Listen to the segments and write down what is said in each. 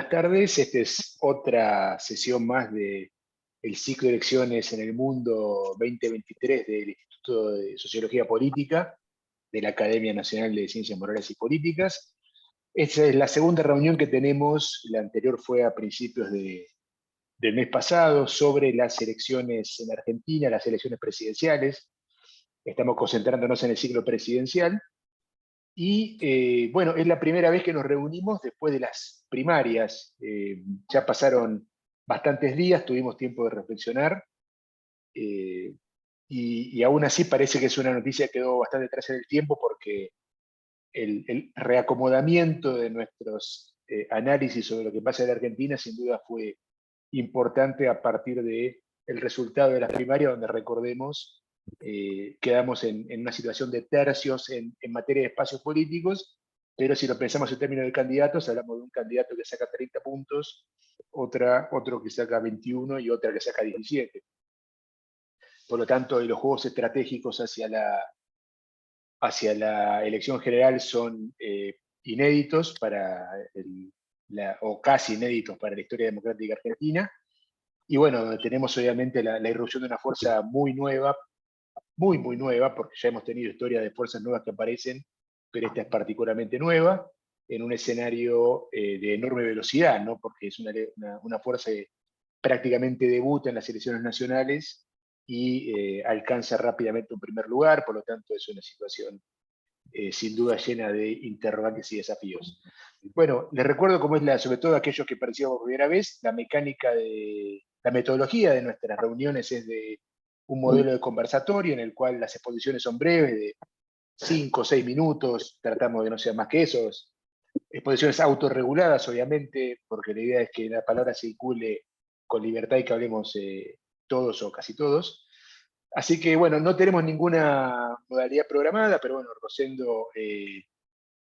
Buenas tardes, esta es otra sesión más del ciclo de elecciones en el mundo 2023 del Instituto de Sociología Política de la Academia Nacional de Ciencias Morales y Políticas. Esta es la segunda reunión que tenemos, la anterior fue a principios del mes pasado, sobre las elecciones en Argentina, las elecciones presidenciales. Estamos concentrándonos en el ciclo presidencial. Y bueno, es la primera vez que nos reunimos después de las primarias. Ya pasaron bastantes días, tuvimos tiempo de reflexionar, y aún así parece que es una noticia que quedó bastante atrás en el tiempo, porque el reacomodamiento de nuestros análisis sobre lo que pasa en Argentina sin duda fue importante a partir del resultado de las primarias, donde recordemos, quedamos en una situación de tercios en materia de espacios políticos, pero si lo pensamos en términos de candidatos, hablamos de un candidato que saca 30 puntos, otro que saca 21 y otra que saca 17. Por lo tanto, los juegos estratégicos hacia la elección general son inéditos o casi inéditos para la historia democrática argentina. Y bueno, tenemos obviamente la irrupción de una fuerza muy nueva, muy nueva, porque ya hemos tenido historias de fuerzas nuevas que aparecen, pero esta es particularmente nueva, en un escenario de enorme velocidad, ¿no? Porque es una fuerza que prácticamente debuta en las elecciones nacionales y alcanza rápidamente un primer lugar, por lo tanto es una situación sin duda llena de interrogantes y desafíos. Bueno, les recuerdo cómo es sobre todo aquellos que parecían por primera vez, la metodología de nuestras reuniones es de un modelo de conversatorio en el cual las exposiciones son breves, de 5 o 6 minutos, tratamos de no ser más que esos. Exposiciones autorreguladas, obviamente, porque la idea es que la palabra circule con libertad y que hablemos todos o casi todos. Así que bueno, no tenemos ninguna modalidad programada, pero bueno, Rosendo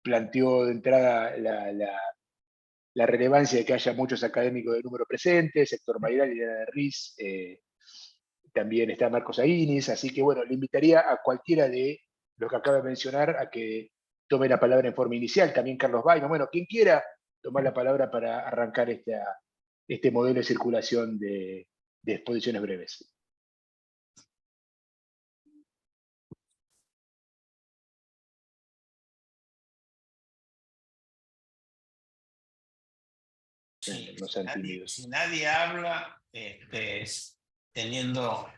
planteó de entrada la relevancia de que haya muchos académicos de número presentes, Héctor Mayral y Diana de Riz, también está Marcos Aguinis, así que bueno, le invitaría a cualquiera de los que acabo de mencionar a que tome la palabra en forma inicial, también Carlos Baima, bueno, quien quiera tomar la palabra para arrancar este modelo de circulación de exposiciones breves. Sí, si nadie habla, teniendo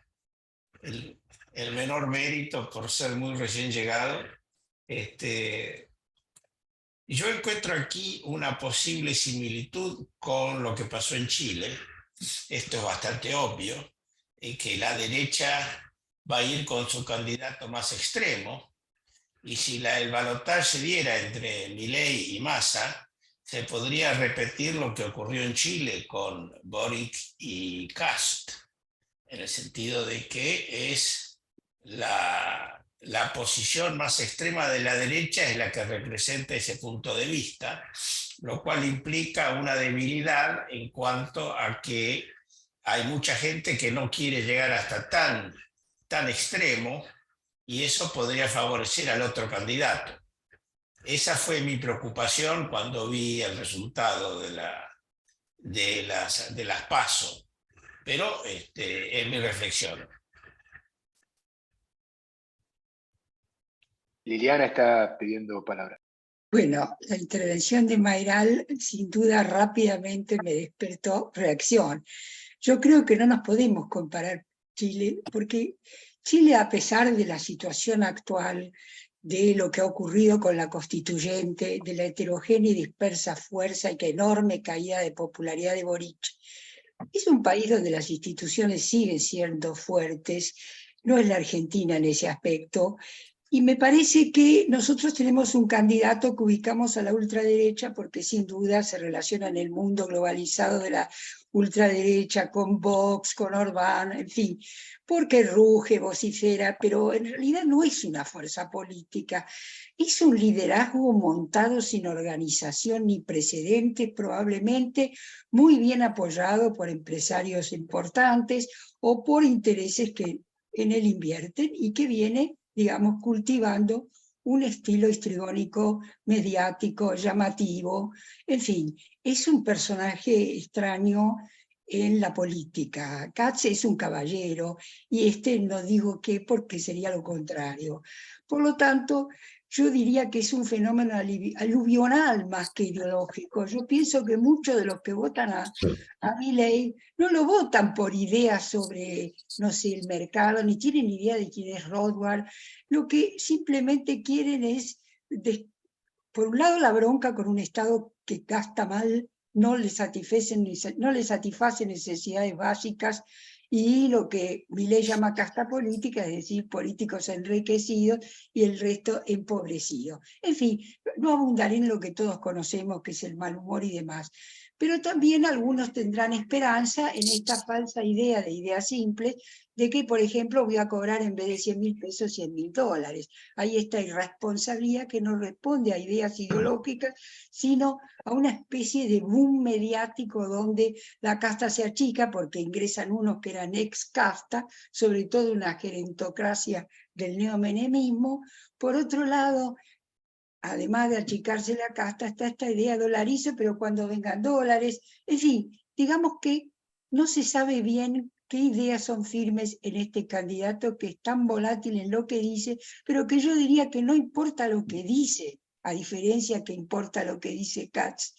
el menor mérito por ser muy recién llegado, yo encuentro aquí una posible similitud con lo que pasó en Chile. Esto es bastante obvio, que la derecha va a ir con su candidato más extremo, y si el balotaje se diera entre Milei y Massa, se podría repetir lo que ocurrió en Chile con Boric y Kast, en el sentido de que es la posición más extrema de la derecha es la que representa ese punto de vista, lo cual implica una debilidad en cuanto a que hay mucha gente que no quiere llegar hasta tan extremo, y eso podría favorecer al otro candidato. Esa fue mi preocupación cuando vi el resultado de las PASO, pero es mi reflexión. Liliana está pidiendo palabra. Bueno, la intervención de Mayral sin duda rápidamente me despertó reacción. Yo creo que no nos podemos comparar Chile, porque Chile, a pesar de la situación actual, de lo que ha ocurrido con la constituyente, de la heterogénea y dispersa fuerza y que enorme caída de popularidad de Boric, es un país donde las instituciones siguen siendo fuertes, no es la Argentina en ese aspecto, y me parece que nosotros tenemos un candidato que ubicamos a la ultraderecha porque sin duda se relaciona en el mundo globalizado de la ultraderecha con Vox, con Orbán, en fin, porque ruge, vocifera, pero en realidad no es una fuerza política, es un liderazgo montado sin organización ni precedentes, probablemente muy bien apoyado por empresarios importantes o por intereses que en él invierten y que viene, digamos, cultivando un estilo histriónico, mediático, llamativo, en fin, es un personaje extraño en la política. Katz es un caballero y no digo qué porque sería lo contrario. Por lo tanto, yo diría que es un fenómeno aluvional más que ideológico. Yo pienso que muchos de los que votan a Milei no lo votan por ideas sobre, no sé, el mercado, ni tienen idea de quién es Rothbard. Lo que simplemente quieren es, por un lado, la bronca con un Estado que gasta mal, no le satisface necesidades básicas, y lo que Milei llama casta política, es decir, políticos enriquecidos y el resto empobrecido. En fin, no abundaré en lo que todos conocemos, que es el mal humor y demás. Pero también algunos tendrán esperanza en esta falsa idea de ideas simples, de que, por ejemplo, voy a cobrar en vez de 100.000 pesos, 100.000 dólares. Hay esta irresponsabilidad que no responde a ideas ideológicas, sino a una especie de boom mediático donde la casta se achica porque ingresan unos que eran ex casta, sobre todo una gerontocracia del neomenemismo. Por otro lado, además de achicarse la casta, está esta idea dolarizo, pero cuando vengan dólares, en fin, digamos que no se sabe bien qué ideas son firmes en este candidato que es tan volátil en lo que dice, pero que yo diría que no importa lo que dice, a diferencia que importa lo que dice Katz,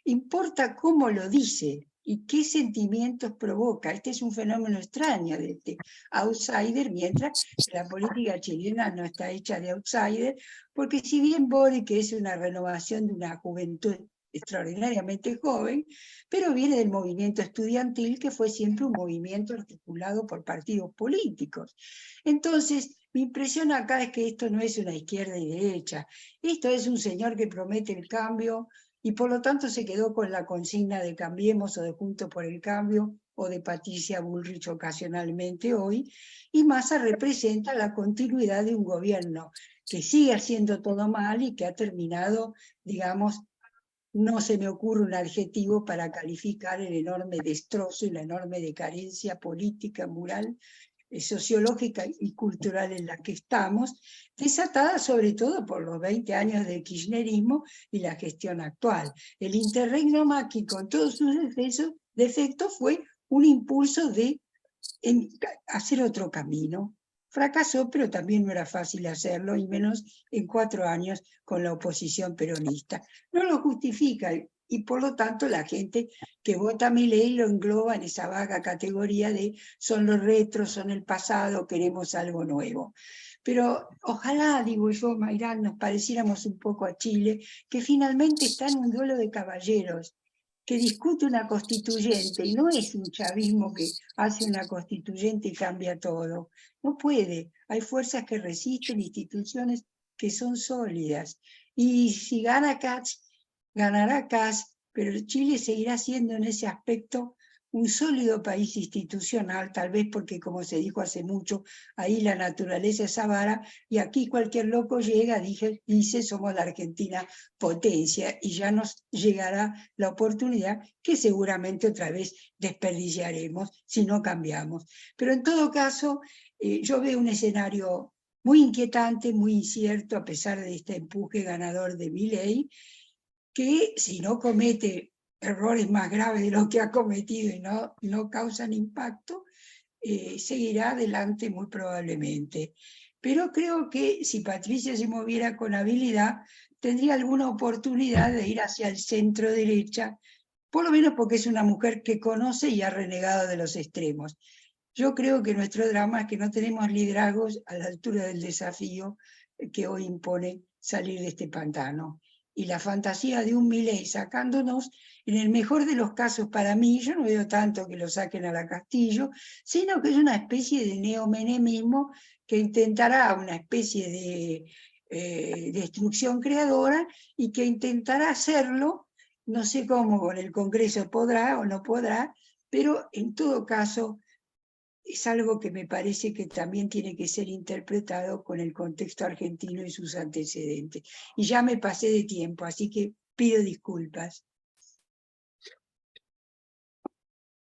importa cómo lo dice y qué sentimientos provoca. Este es un fenómeno extraño de este outsider, mientras que la política chilena no está hecha de outsider, porque si bien Boric es una renovación de una juventud extraordinariamente joven, pero viene del movimiento estudiantil, que fue siempre un movimiento articulado por partidos políticos. Entonces, mi impresión acá es que esto no es una izquierda y derecha, esto es un señor que promete el cambio y por lo tanto se quedó con la consigna de Cambiemos o de Juntos por el Cambio o de Patricia Bullrich ocasionalmente hoy, y Massa representa la continuidad de un gobierno que sigue haciendo todo mal y que ha terminado, digamos, no se me ocurre un adjetivo para calificar el enorme destrozo y la enorme decadencia política, moral, sociológica y cultural en la que estamos, desatada sobre todo por los 20 años de kirchnerismo y la gestión actual. El interregno Macri, con todos sus defectos, fue un impulso de hacer otro camino. Fracasó, pero también no era fácil hacerlo, y menos en 4 años con la oposición peronista. No lo justifica, y por lo tanto la gente que vota a Milei lo engloba en esa vaga categoría de son los retros, son el pasado, queremos algo nuevo. Pero ojalá, digo yo, Mayrán, nos pareciéramos un poco a Chile, que finalmente está en un duelo de caballeros, que discute una constituyente, y no es un chavismo que hace una constituyente y cambia todo. No puede. Hay fuerzas que resisten, instituciones que son sólidas. Y si gana Katz, ganará Katz, pero Chile seguirá siendo en ese aspecto un sólido país institucional, tal vez porque, como se dijo hace mucho, ahí la naturaleza es avara, y aquí cualquier loco llega, dice somos la Argentina potencia, y ya nos llegará la oportunidad que seguramente otra vez desperdiciaremos si no cambiamos. Pero en todo caso, yo veo un escenario muy inquietante, muy incierto, a pesar de este empuje ganador de Milei, que si no comete errores más graves de los que ha cometido y no causan impacto, seguirá adelante muy probablemente. Pero creo que si Patricia se moviera con habilidad, tendría alguna oportunidad de ir hacia el centro derecha, por lo menos porque es una mujer que conoce y ha renegado de los extremos. Yo creo que nuestro drama es que no tenemos liderazgos a la altura del desafío que hoy impone salir de este pantano. Y la fantasía de un Milei sacándonos, en el mejor de los casos para mí, yo no veo tanto que lo saquen a la Castillo, sino que es una especie de neomenemismo que intentará una especie de destrucción creadora y que intentará hacerlo, no sé cómo con el Congreso podrá o no podrá, pero en todo caso es algo que me parece que también tiene que ser interpretado con el contexto argentino y sus antecedentes. Y ya me pasé de tiempo, así que pido disculpas.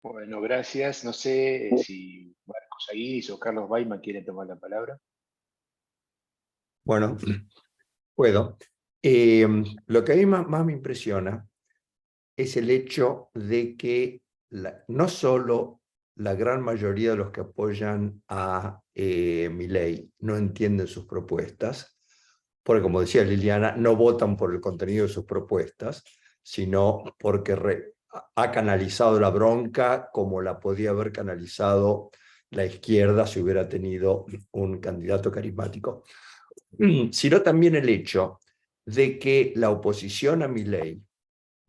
Bueno, gracias. No sé si Marcos Aguirre o Carlos Baiman quieren tomar la palabra. Bueno, Puedo. Lo que a mí más me impresiona es el hecho de que no solo la gran mayoría de los que apoyan a Milei no entienden sus propuestas, porque como decía Liliana, no votan por el contenido de sus propuestas, sino porque ha canalizado la bronca como la podía haber canalizado la izquierda si hubiera tenido un candidato carismático, sino también el hecho de que la oposición a Milei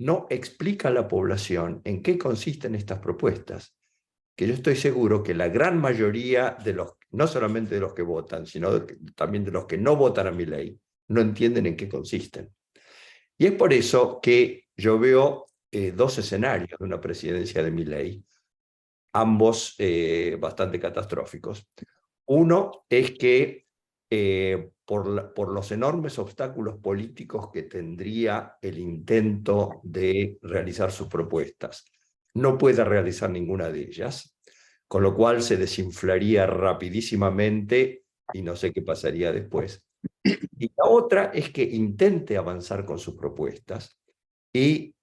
no explica a la población en qué consisten estas propuestas, que yo estoy seguro que la gran mayoría de los, no solamente de los que votan, sino también de los que no votan a Milei, no entienden en qué consisten. Y es por eso que yo veo dos escenarios de una presidencia de Milei, ambos bastante catastróficos. Uno es que por los enormes obstáculos políticos que tendría el intento de realizar sus propuestas, no puede realizar ninguna de ellas, con lo cual se desinflaría rapidísimamente y no sé qué pasaría después. Y la otra es que intente avanzar con sus propuestas y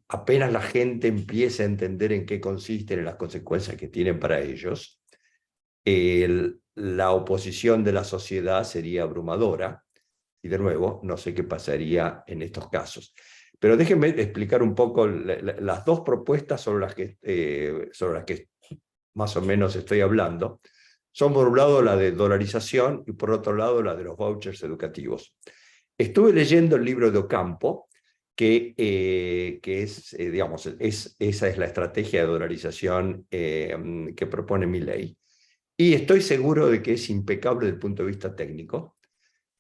apenas la gente empiece a entender en qué consisten y las consecuencias que tienen para ellos, la oposición de la sociedad sería abrumadora. Y de nuevo, no sé qué pasaría en estos casos. Pero déjenme explicar un poco las dos propuestas sobre las que más o menos estoy hablando. Son por un lado la de dolarización y por otro lado la de los vouchers educativos. Estuve leyendo el libro de Ocampo, que es, digamos, esa es la estrategia de dolarización que propone Milei. Y estoy seguro de que es impecable desde el punto de vista técnico,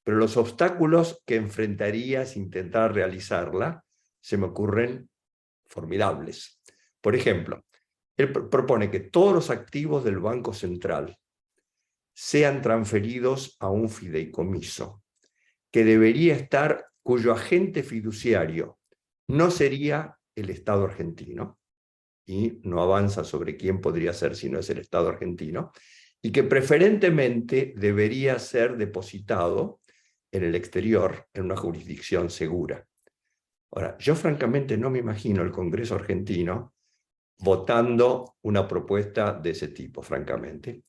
pero los obstáculos que enfrentaría si intentara realizarla se me ocurren formidables. Por ejemplo, él propone que todos los activos del Banco Central sean transferidos a un fideicomiso, que debería estar, cuyo agente fiduciario no sería el Estado argentino, y no avanza sobre quién podría ser si no es el Estado argentino, y que preferentemente debería ser depositado en el exterior, en una jurisdicción segura. Ahora, yo francamente no me imagino el Congreso argentino votando una propuesta de ese tipo, francamente.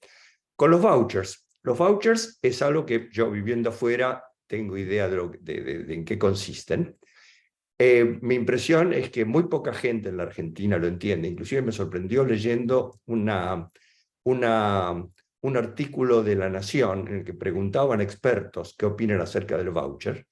Con los vouchers es algo que yo viviendo afuera tengo idea de en qué consisten. Mi impresión es que muy poca gente en la Argentina lo entiende. Inclusive me sorprendió leyendo un artículo de La Nación en el que preguntaban expertos qué opinan acerca del voucher,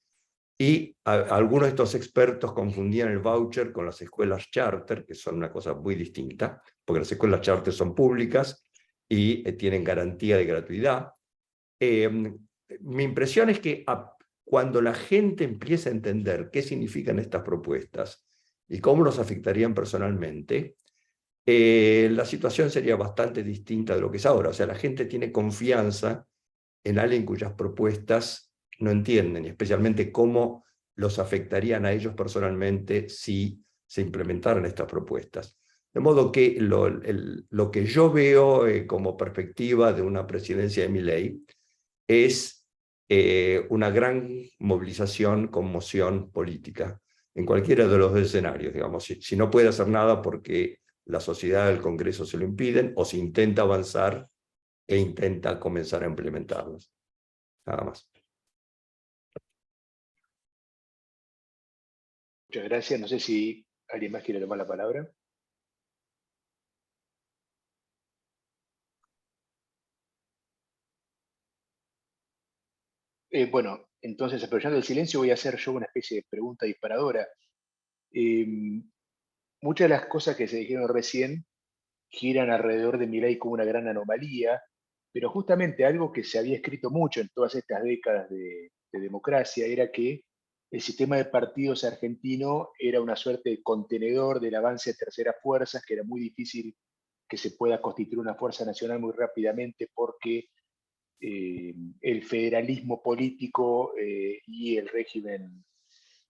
y algunos de estos expertos confundían el voucher con las escuelas charter, que son una cosa muy distinta, porque las escuelas charter son públicas y tienen garantía de gratuidad. Mi impresión es que cuando la gente empieza a entender qué significan estas propuestas y cómo los afectarían personalmente, la situación sería bastante distinta de lo que es ahora. O sea, la gente tiene confianza en alguien cuyas propuestas no entienden, y especialmente cómo los afectarían a ellos personalmente si se implementaran estas propuestas. De modo que lo que yo veo como perspectiva de una presidencia de Milei es una gran movilización, conmoción política, en cualquiera de los escenarios, digamos, si no puede hacer nada porque la sociedad, el Congreso se lo impiden, o si intenta avanzar e intenta comenzar a implementarlos. Nada más. Muchas gracias. No sé si alguien más quiere tomar la palabra. Bueno, entonces, aprovechando el silencio, voy a hacer yo una especie de pregunta disparadora. Eh, Muchas de las cosas que se dijeron recién giran alrededor de Milei como una gran anomalía, pero justamente algo que se había escrito mucho en todas estas décadas de democracia era que el sistema de partidos argentino era una suerte de contenedor del avance de terceras fuerzas, que era muy difícil que se pueda constituir una fuerza nacional muy rápidamente porque el federalismo político y el régimen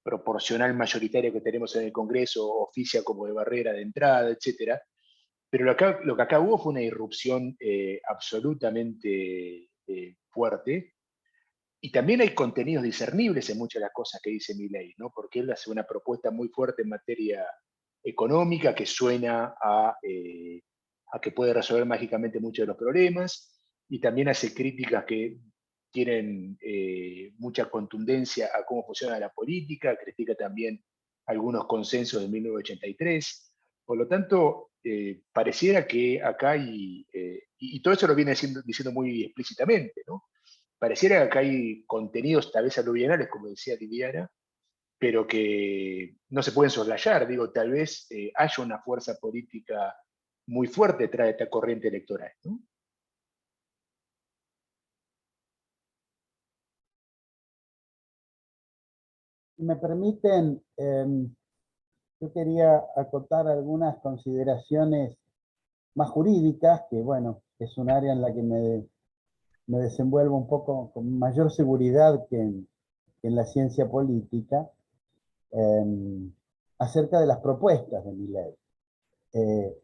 proporcional mayoritario que tenemos en el Congreso oficia como de barrera de entrada, etcétera. Pero lo que acá hubo fue una irrupción absolutamente fuerte, Y también hay contenidos discernibles en muchas de las cosas que dice Milei, ¿no? Porque él hace una propuesta muy fuerte en materia económica que suena a que puede resolver mágicamente muchos de los problemas, y también hace críticas que tienen mucha contundencia a cómo funciona la política, critica también algunos consensos de 1983. Por lo tanto, pareciera que acá hay, y todo eso lo viene diciendo muy explícitamente, ¿no? Pareciera que acá hay contenidos tal vez aluviales, como decía Liliana, pero que no se pueden soslayar. Digo, tal vez haya una fuerza política muy fuerte detrás de esta corriente electoral, ¿no? Si me permiten, yo quería acotar algunas consideraciones más jurídicas, que bueno, es un área en la que me desenvuelvo un poco con mayor seguridad que en la ciencia política, acerca de las propuestas de Milei.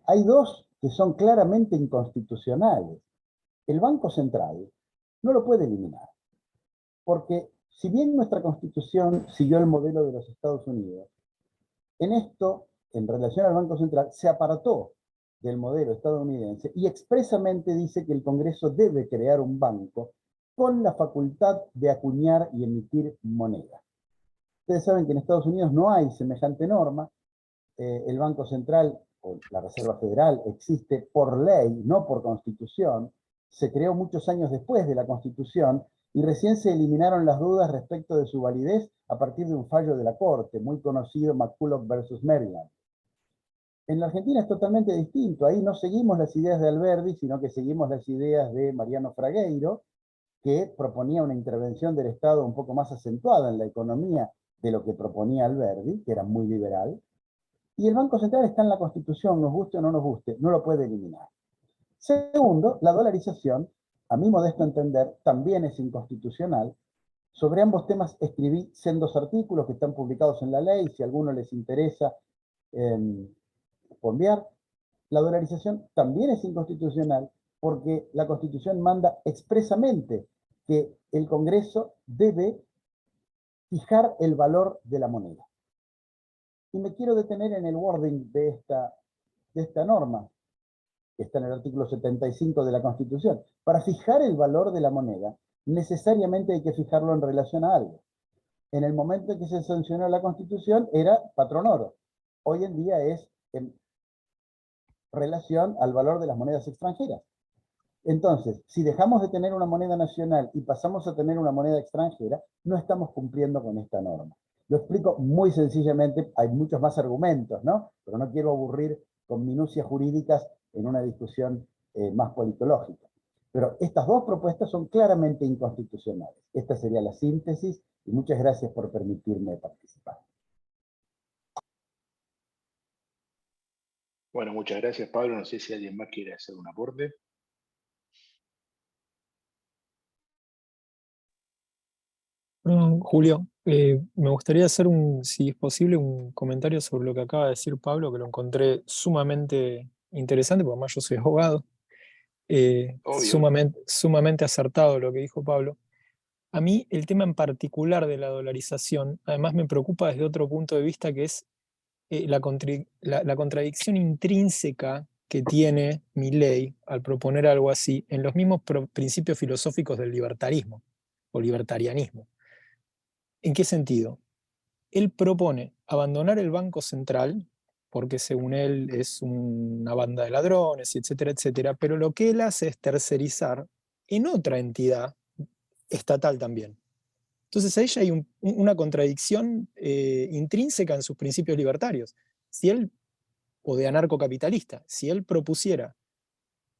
Hay dos que son claramente inconstitucionales. El Banco Central no lo puede eliminar, porque si bien nuestra Constitución siguió el modelo de los Estados Unidos, en esto, en relación al Banco Central, se apartó del modelo estadounidense y expresamente dice que el Congreso debe crear un banco con la facultad de acuñar y emitir moneda. Ustedes saben que en Estados Unidos no hay semejante norma. El Banco Central, o la Reserva Federal, existe por ley, no por Constitución. Se creó muchos años después de la Constitución y recién se eliminaron las dudas respecto de su validez a partir de un fallo de la Corte, muy conocido, McCulloch versus Maryland. En la Argentina es totalmente distinto. Ahí no seguimos las ideas de Alberdi, sino que seguimos las ideas de Mariano Fragueiro, que proponía una intervención del Estado un poco más acentuada en la economía de lo que proponía Alberdi, que era muy liberal. Y el Banco Central está en la Constitución, nos guste o no nos guste, no lo puede eliminar. Segundo, la dolarización, a mi modesto entender, también es inconstitucional. Sobre ambos temas escribí sendos artículos que están publicados en la ley, si a alguno les interesa enviar. La dolarización también es inconstitucional porque la Constitución manda expresamente que el Congreso debe fijar el valor de la moneda. Y me quiero detener en el wording de esta norma, que está en el artículo 75 de la Constitución. Para fijar el valor de la moneda, necesariamente hay que fijarlo en relación a algo. En el momento en que se sancionó la Constitución era patrón oro. Hoy en día es en relación al valor de las monedas extranjeras. Entonces, si dejamos de tener una moneda nacional y pasamos a tener una moneda extranjera, no estamos cumpliendo con esta norma. Lo explico muy sencillamente, hay muchos más argumentos, ¿no? Pero no quiero aburrir con minucias jurídicas en una discusión más politológica. Pero estas dos propuestas son claramente inconstitucionales. Esta sería la síntesis y muchas gracias por permitirme participar. Bueno, muchas gracias, Pablo. No sé si alguien más quiere hacer un aporte. Julio, me gustaría hacer si es posible, un comentario sobre lo que acaba de decir Pablo, que lo encontré sumamente interesante, porque además yo soy abogado. Sumamente acertado lo que dijo Pablo. A mí el tema en particular de la dolarización, además me preocupa desde otro punto de vista, que es la contradicción intrínseca que tiene Milei al proponer algo así en los mismos principios filosóficos del libertarismo o libertarianismo. ¿En qué sentido? Él propone abandonar el Banco Central, porque según él es una banda de ladrones, etcétera, etcétera, pero lo que él hace es tercerizar en otra entidad estatal también. Entonces ahí ya hay una contradicción intrínseca en sus principios libertarios. Si él, o de anarcocapitalista, si él propusiera,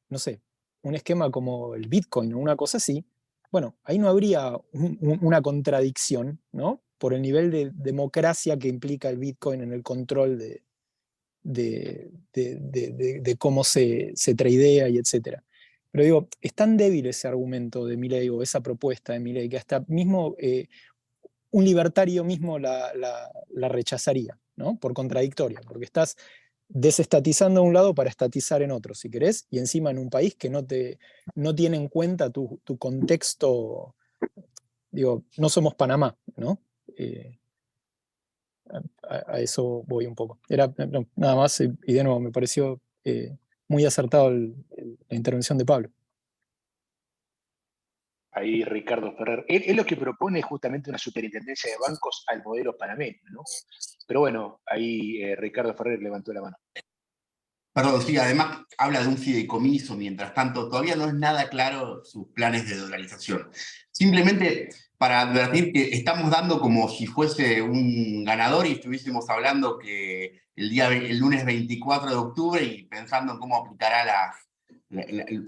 no sé, un esquema como el Bitcoin o una cosa así, bueno, ahí no habría una contradicción, ¿no? Por el nivel de democracia que implica el Bitcoin en el control de cómo se tradea y etcétera. Pero digo, es tan débil ese argumento de Milei o esa propuesta de Milei que hasta mismo un libertario mismo la rechazaría, ¿no? Por contradictoria, porque estás desestatizando a un lado para estatizar en otro, si querés, y encima en un país que no tiene en cuenta tu contexto Digo, no somos Panamá, ¿no? A eso voy un poco. No, nada más, y de nuevo, me pareció muy acertado la intervención de Pablo. Ahí Ricardo Ferrer. Él lo que propone es justamente una superintendencia de bancos al modelo panameño, ¿no? Pero bueno, ahí Ricardo Ferrer levantó la mano. Perdón, sí, además habla de un fideicomiso, mientras tanto, todavía no es nada claro sus planes de dolarización. Simplemente para advertir que estamos dando como si fuese un ganador y estuviésemos hablando que el lunes 24 de octubre y pensando en cómo aplicará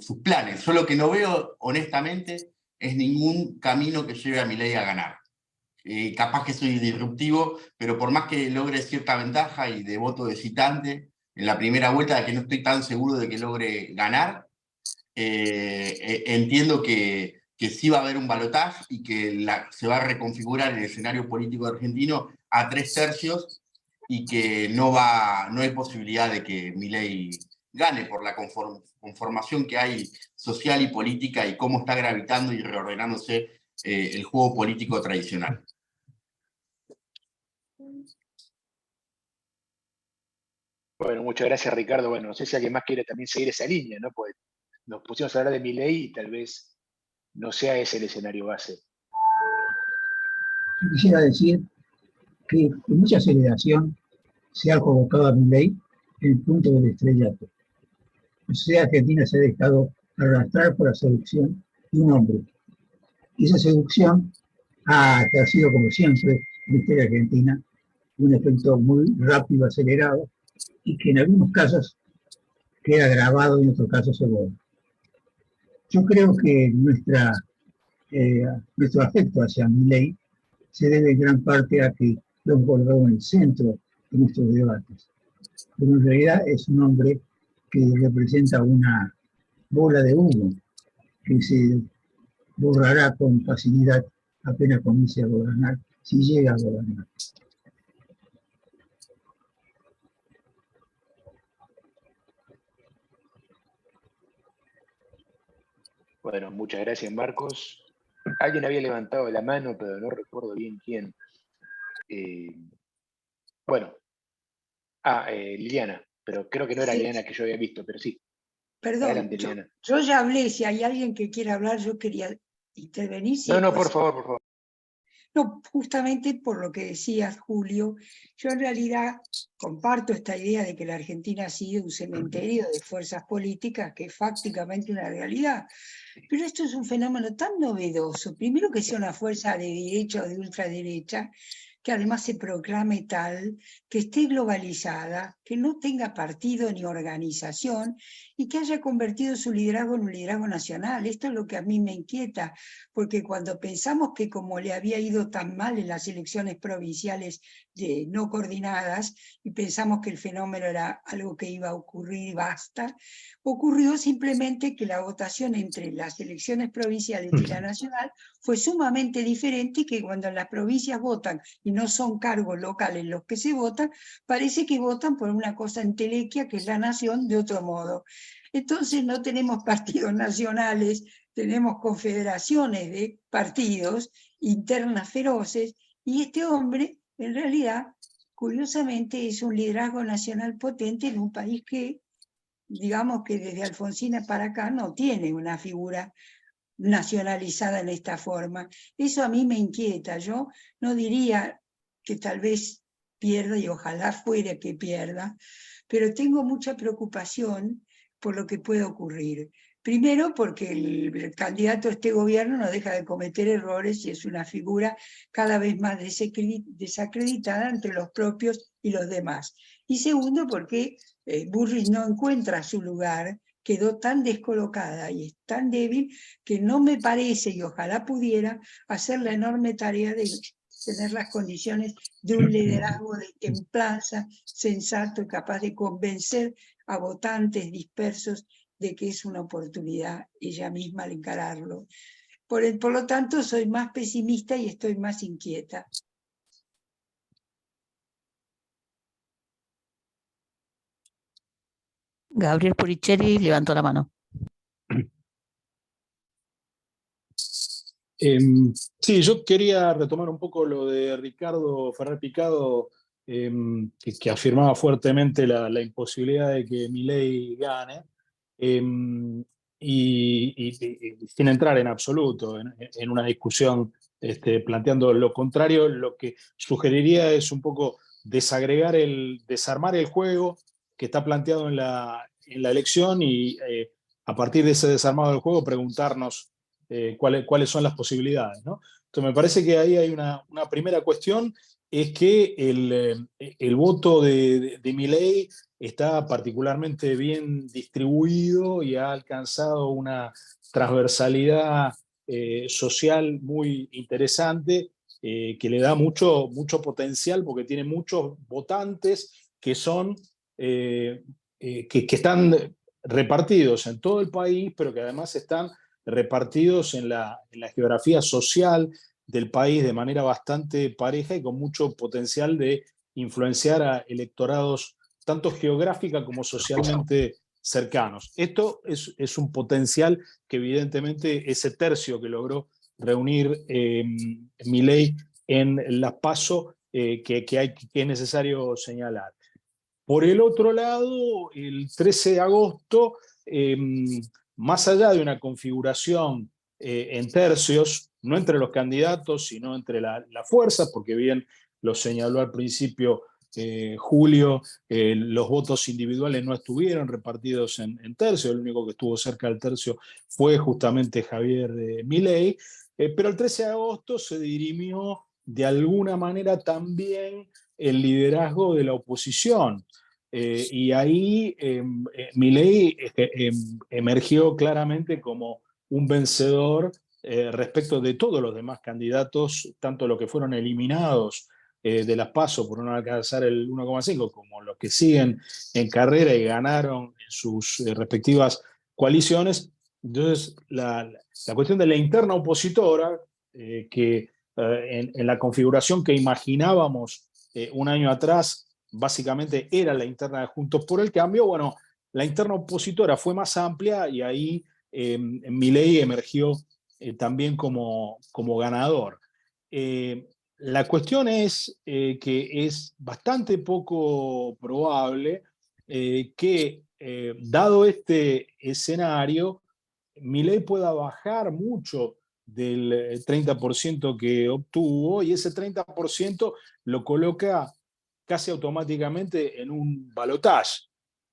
sus planes. Yo lo que no veo, honestamente, es ningún camino que lleve a Milei a ganar. Capaz que soy disruptivo, pero por más que logre cierta ventaja y de voto visitante en la primera vuelta, de que no estoy tan seguro de que logre ganar, entiendo que sí va a haber un balotaje y que se va a reconfigurar el escenario político argentino a 3/3 y que no hay posibilidad de que Milei gane por la conformación que hay social y política y cómo está gravitando y reordenándose el juego político tradicional. Bueno, muchas gracias, Ricardo. Bueno, no sé si alguien más quiere también seguir esa línea, ¿no? Pues nos pusimos a hablar de Milei y tal vez no sea ese el escenario base. Yo quisiera decir que con mucha aceleración se ha colocado a Milei en el punto del estrellato. La sociedad argentina se ha dejado arrastrar por la seducción de un hombre. Y esa seducción ha ejercido, como siempre, en la historia argentina, un efecto muy rápido, acelerado, y que en algunos casos queda grabado y en otros casos se borra. Yo creo que nuestro afecto hacia Milei se debe en gran parte a que lo hemos colocado en el centro de nuestros debates. Pero en realidad es un hombre que representa una bola de humo que se borrará con facilidad apenas comience a gobernar, si llega a gobernar. Bueno, muchas gracias, Marcos. Alguien había levantado la mano, pero no recuerdo bien quién. Bueno, Liliana, pero creo que no era Sí. Liliana que yo había visto, pero sí. Perdón, Adelante, Liliana. yo ya hablé, si hay alguien que quiera hablar, yo quería intervenir. Sí, No, pues, por favor, por favor. no, justamente por lo que decías, Julio, yo en realidad comparto esta idea de que la Argentina ha sido un cementerio de fuerzas políticas, que es fácticamente una realidad. Pero esto es un fenómeno tan novedoso, primero que sea una fuerza de derecha o de ultraderecha, que además se proclame tal, que esté globalizada, que no tenga partido ni organización y que haya convertido su liderazgo en un liderazgo nacional. Esto es lo que a mí me inquieta, porque cuando pensamos que como le había ido tan mal en las elecciones provinciales no coordinadas y pensamos que el fenómeno era algo que iba a ocurrir y basta, ocurrió simplemente que la votación entre las elecciones provinciales y la nacional fue sumamente diferente, y que cuando las provincias votan y no son cargos locales los que se votan, parece que votan por una cosa entelequia que es la nación de otro modo. Entonces no tenemos partidos nacionales, tenemos confederaciones de partidos internas feroces, y este hombre en realidad, curiosamente, es un liderazgo nacional potente en un país que, digamos que desde Alfonsina para acá, no tiene una figura nacionalizada en esta forma. Eso a mí me inquieta. Yo no diría que tal vez pierda, y ojalá fuera que pierda, pero tengo mucha preocupación por lo que puede ocurrir. Primero, porque el candidato a este gobierno no deja de cometer errores y es una figura cada vez más desacreditada entre los propios y los demás. Y segundo, porque Bullrich no encuentra su lugar, quedó tan descolocada y es tan débil que no me parece, y ojalá pudiera, hacer la enorme tarea de tener las condiciones de un liderazgo de templanza, sensato y capaz de convencer a votantes dispersos de que es una oportunidad ella misma al encararlo. Por lo tanto, soy más pesimista y estoy más inquieta. Gabriel Puricheri levantó la mano. Sí, yo quería retomar un poco lo de Ricardo Ferrer Picado, que afirmaba fuertemente la imposibilidad de que Milei gane, y sin entrar en absoluto en una discusión planteando lo contrario, lo que sugeriría es un poco desarmar el juego que está planteado en la elección y a partir de ese desarmado del juego preguntarnos cuáles son las posibilidades, ¿no? Entonces me parece que ahí hay una primera cuestión, es que el voto de Milei está particularmente bien distribuido y ha alcanzado una transversalidad social muy interesante, que le da mucho potencial porque tiene muchos votantes que son que están repartidos en todo el país, pero que además están repartidos en la geografía social del país de manera bastante pareja y con mucho potencial de influenciar a electorados tanto geográfica como socialmente cercanos. Esto es un potencial que evidentemente ese tercio que logró reunir Milei en las PASO, que es necesario señalar. Por el otro lado, el 13 de agosto, más allá de una configuración en tercios, no entre los candidatos, sino entre las fuerzas, porque bien lo señaló al principio Julio, los votos individuales no estuvieron repartidos en tercios, el único que estuvo cerca del tercio fue justamente Javier Milei, pero el 13 de agosto se dirimió de alguna manera también el liderazgo de la oposición. Y ahí Milei emergió claramente como un vencedor respecto de todos los demás candidatos, tanto los que fueron eliminados de las PASO por no alcanzar el 1,5, como los que siguen en carrera y ganaron en sus respectivas coaliciones. Entonces, la cuestión de la interna opositora, que en la configuración que imaginábamos un año atrás, básicamente era la interna de Juntos por el Cambio, bueno, la interna opositora fue más amplia y ahí Milei emergió también como ganador. La cuestión es que es bastante poco probable que, dado este escenario, Milei pueda bajar mucho del 30% que obtuvo y ese 30% lo coloca casi automáticamente en un balotaje.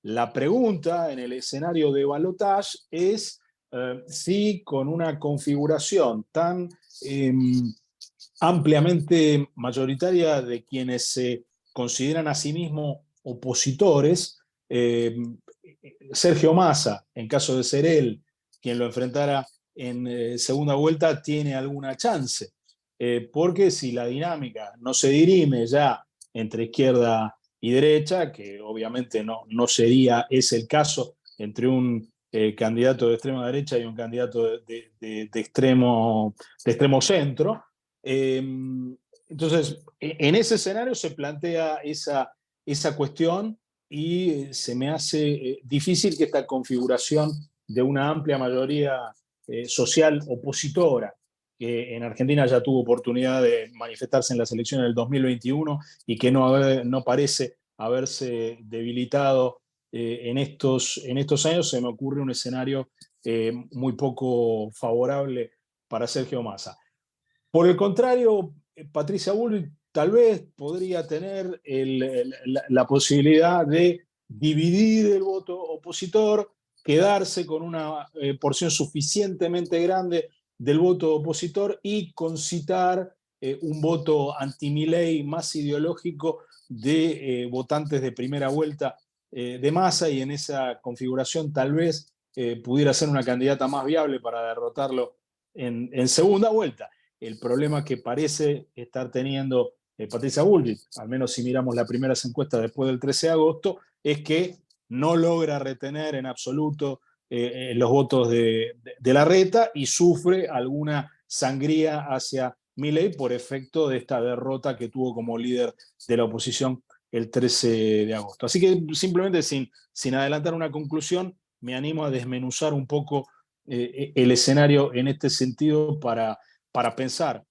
La pregunta en el escenario de balotaje es si con una configuración tan ampliamente mayoritaria de quienes se consideran a sí mismos opositores, Sergio Massa, en caso de ser él quien lo enfrentara en segunda vuelta, tiene alguna chance. Porque si la dinámica no se dirime ya entre izquierda y derecha, que obviamente no sería ese el caso entre un candidato de extrema derecha y un candidato de extremo centro. Entonces, en ese escenario se plantea esa cuestión y se me hace difícil que esta configuración de una amplia mayoría social opositora, que en Argentina ya tuvo oportunidad de manifestarse en las elecciones del 2021 y que no parece haberse debilitado en estos años, se me ocurre un escenario muy poco favorable para Sergio Massa. Por el contrario, Patricia Bullrich tal vez podría tener la posibilidad de dividir el voto opositor, quedarse con una porción suficientemente grande del voto opositor y concitar un voto anti-Milei más ideológico de votantes de primera vuelta de Massa, y en esa configuración tal vez pudiera ser una candidata más viable para derrotarlo en segunda vuelta. El problema que parece estar teniendo Patricia Bullrich, al menos si miramos las primeras encuestas después del 13 de agosto, es que no logra retener en absoluto los votos de Larreta y sufre alguna sangría hacia Milei por efecto de esta derrota que tuvo como líder de la oposición el 13 de agosto. Así que simplemente sin adelantar una conclusión, me animo a desmenuzar un poco el escenario en este sentido para para pensar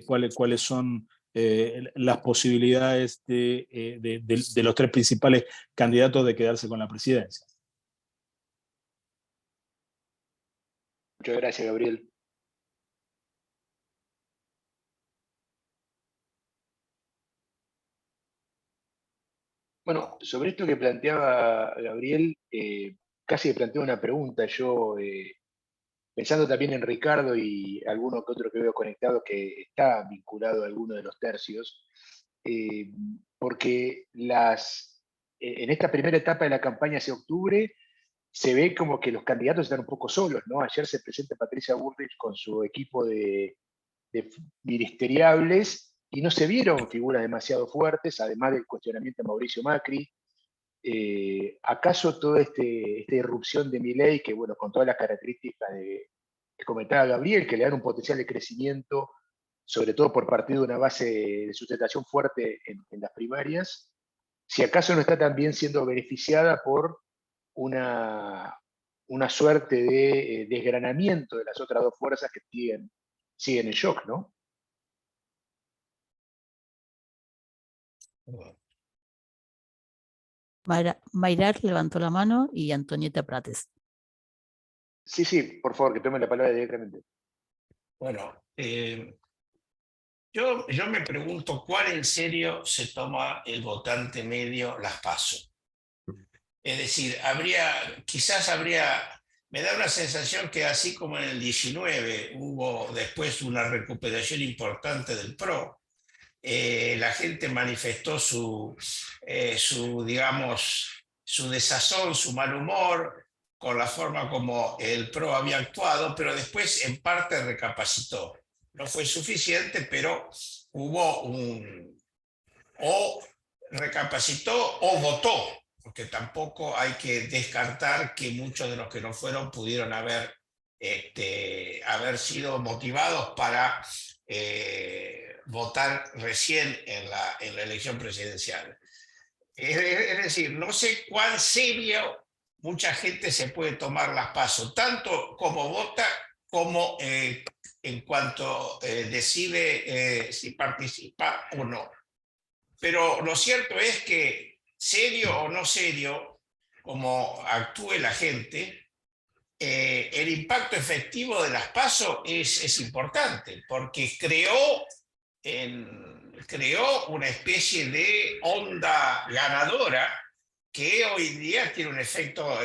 cuáles son las posibilidades de los tres principales candidatos de quedarse con la presidencia. Muchas gracias, Gabriel. Bueno, sobre esto que planteaba Gabriel, casi me planteo una pregunta yo, pensando también en Ricardo y alguno que otro que veo conectado que está vinculado a alguno de los tercios, porque en esta primera etapa de la campaña hacia octubre se ve como que los candidatos están un poco solos, ¿no? Ayer se presenta Patricia Bullrich con su equipo de ministeriables y no se vieron figuras demasiado fuertes, además del cuestionamiento a Mauricio Macri. ¿Acaso toda esta irrupción de Milei, que bueno, con todas las características que comentaba Gabriel, que le dan un potencial de crecimiento, sobre todo por partido de una base de sustentación fuerte en las primarias, si acaso no está también siendo beneficiada por una suerte de desgranamiento de las otras dos fuerzas que siguen en shock, ¿no? Mayrar levantó la mano y Antonieta Prates. Sí, por favor, que tome la palabra directamente. Bueno, yo me pregunto cuál en serio se toma el votante medio las PASO. Es decir, me da una sensación que así como en el 19 hubo después una recuperación importante del PRO, la gente manifestó su desazón, su mal humor con la forma como el PRO había actuado, pero después en parte recapacitó. No fue suficiente, pero hubo o recapacitó o votó, porque tampoco hay que descartar que muchos de los que no fueron pudieron haber sido motivados para votar recién en la elección presidencial. Es decir, no sé cuán serio mucha gente se puede tomar las PASO, tanto como vota como en cuanto decide si participa o no. Pero lo cierto es que, serio o no serio, como actúe la gente, el impacto efectivo de las PASO es importante, porque creó una especie de onda ganadora que hoy día tiene un efecto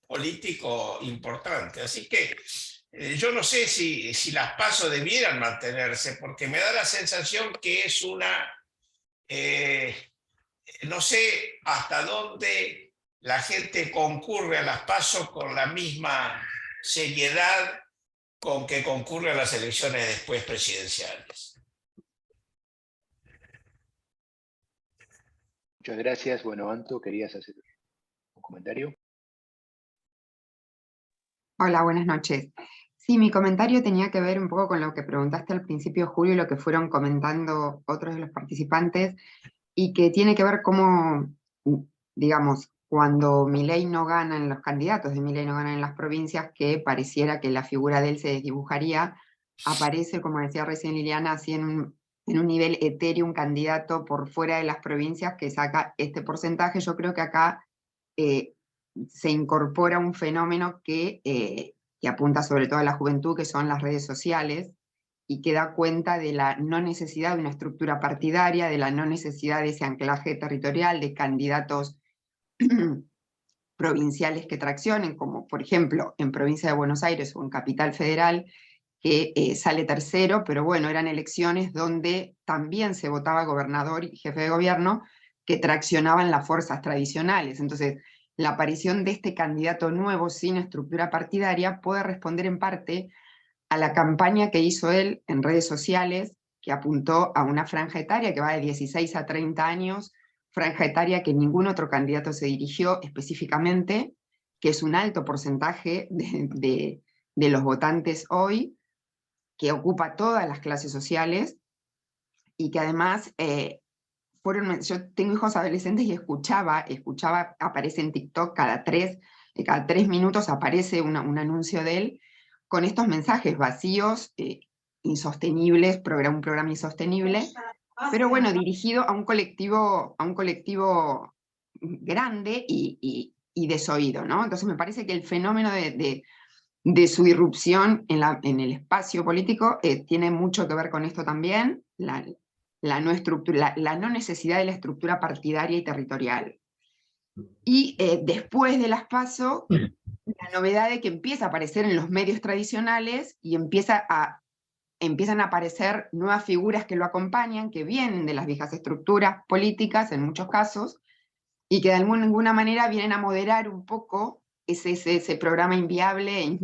político importante. Así que yo no sé si las PASO debieran mantenerse, porque me da la sensación que es no sé hasta dónde la gente concurre a las PASO con la misma seriedad con que concurre a las elecciones después presidenciales. Muchas gracias. Bueno, Anto, ¿querías hacer un comentario? Hola, buenas noches. Sí, mi comentario tenía que ver un poco con lo que preguntaste al principio, Julio, y lo que fueron comentando otros de los participantes, y que tiene que ver cómo, digamos, cuando Milei no gana en los candidatos de Milei no ganan en las provincias, que pareciera que la figura de él se desdibujaría, aparece, como decía recién Liliana, así en un nivel etéreo, un candidato por fuera de las provincias que saca este porcentaje. Yo creo que acá se incorpora un fenómeno que apunta sobre todo a la juventud, que son las redes sociales, y que da cuenta de la no necesidad de una estructura partidaria, de la no necesidad de ese anclaje territorial, de candidatos provinciales que traccionen, como por ejemplo en provincia de Buenos Aires o en Capital Federal, que sale tercero, pero bueno, eran elecciones donde también se votaba gobernador y jefe de gobierno que traccionaban las fuerzas tradicionales. Entonces, la aparición de este candidato nuevo sin estructura partidaria puede responder en parte a la campaña que hizo él en redes sociales, que apuntó a una franja etaria que va de 16 a 30 años, franja etaria que ningún otro candidato se dirigió específicamente, que es un alto porcentaje de los votantes hoy, que ocupa todas las clases sociales, y que además yo tengo hijos adolescentes y escuchaba, aparece en TikTok cada tres minutos aparece un anuncio de él con estos mensajes vacíos, insostenible, un programa insostenible, pero bueno, dirigido a un colectivo grande y desoído, ¿no? Entonces me parece que el fenómeno de su irrupción en el espacio político tiene mucho que ver con esto también, la no necesidad de la estructura partidaria y territorial. Y después de las PASO, la novedad de que empieza a aparecer en los medios tradicionales y empiezan a aparecer nuevas figuras que lo acompañan, que vienen de las viejas estructuras políticas en muchos casos, y que de alguna manera vienen a moderar un poco ese programa inviable e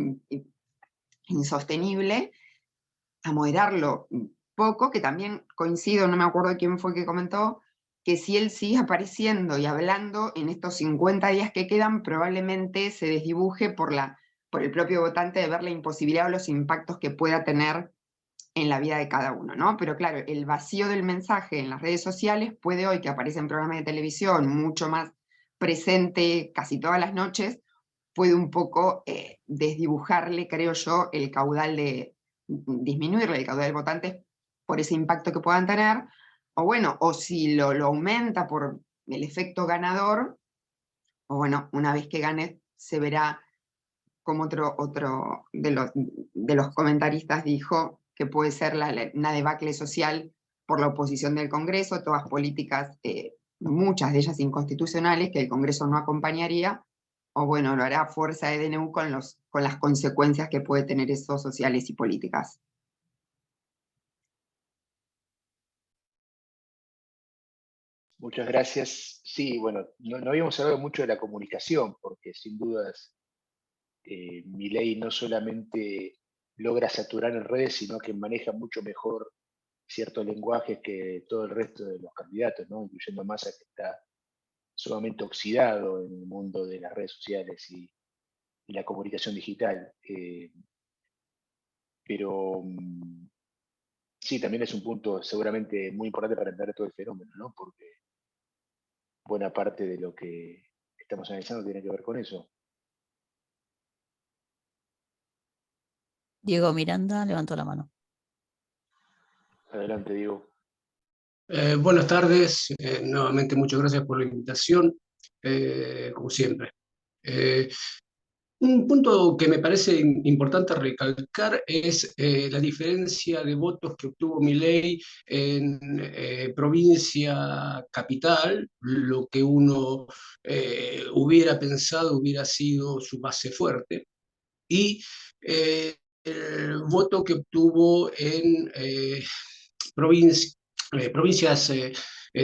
insostenible, a moderarlo un poco, que también coincido, no me acuerdo quién fue que comentó, que si él sigue apareciendo y hablando en estos 50 días que quedan, probablemente se desdibuje por el propio votante de ver la imposibilidad o los impactos que pueda tener en la vida de cada uno, ¿no? Pero claro, el vacío del mensaje en las redes sociales puede hoy, que aparece en programas de televisión mucho más presente casi todas las noches, puede un poco desdibujarle, creo yo, el caudal disminuirle el caudal de votantes por ese impacto que puedan tener, o bueno, o si lo aumenta por el efecto ganador, o bueno, una vez que gane se verá, como otro de los comentaristas dijo, que puede ser una debacle social por la oposición del Congreso, todas políticas, muchas de ellas inconstitucionales, que el Congreso no acompañaría, o bueno, lo hará fuerza de DNU con las consecuencias que puede tener eso sociales y políticas. Muchas gracias. Sí, bueno, no habíamos hablado mucho de la comunicación, porque sin dudas Milei no solamente logra saturar en redes, sino que maneja mucho mejor ciertos lenguajes que todo el resto de los candidatos, ¿no? Incluyendo Massa, que está sumamente oxidado en el mundo de las redes sociales y la comunicación digital. Pero sí, también es un punto seguramente muy importante para entender todo el fenómeno, ¿no? Porque buena parte de lo que estamos analizando tiene que ver con eso. Diego Miranda levantó la mano. Adelante, Diego. Buenas tardes, nuevamente muchas gracias por la invitación, como siempre. Un punto que me parece importante recalcar es la diferencia de votos que obtuvo Milei en provincia capital, lo que uno hubiera pensado hubiera sido su base fuerte, y el voto que obtuvo en provincias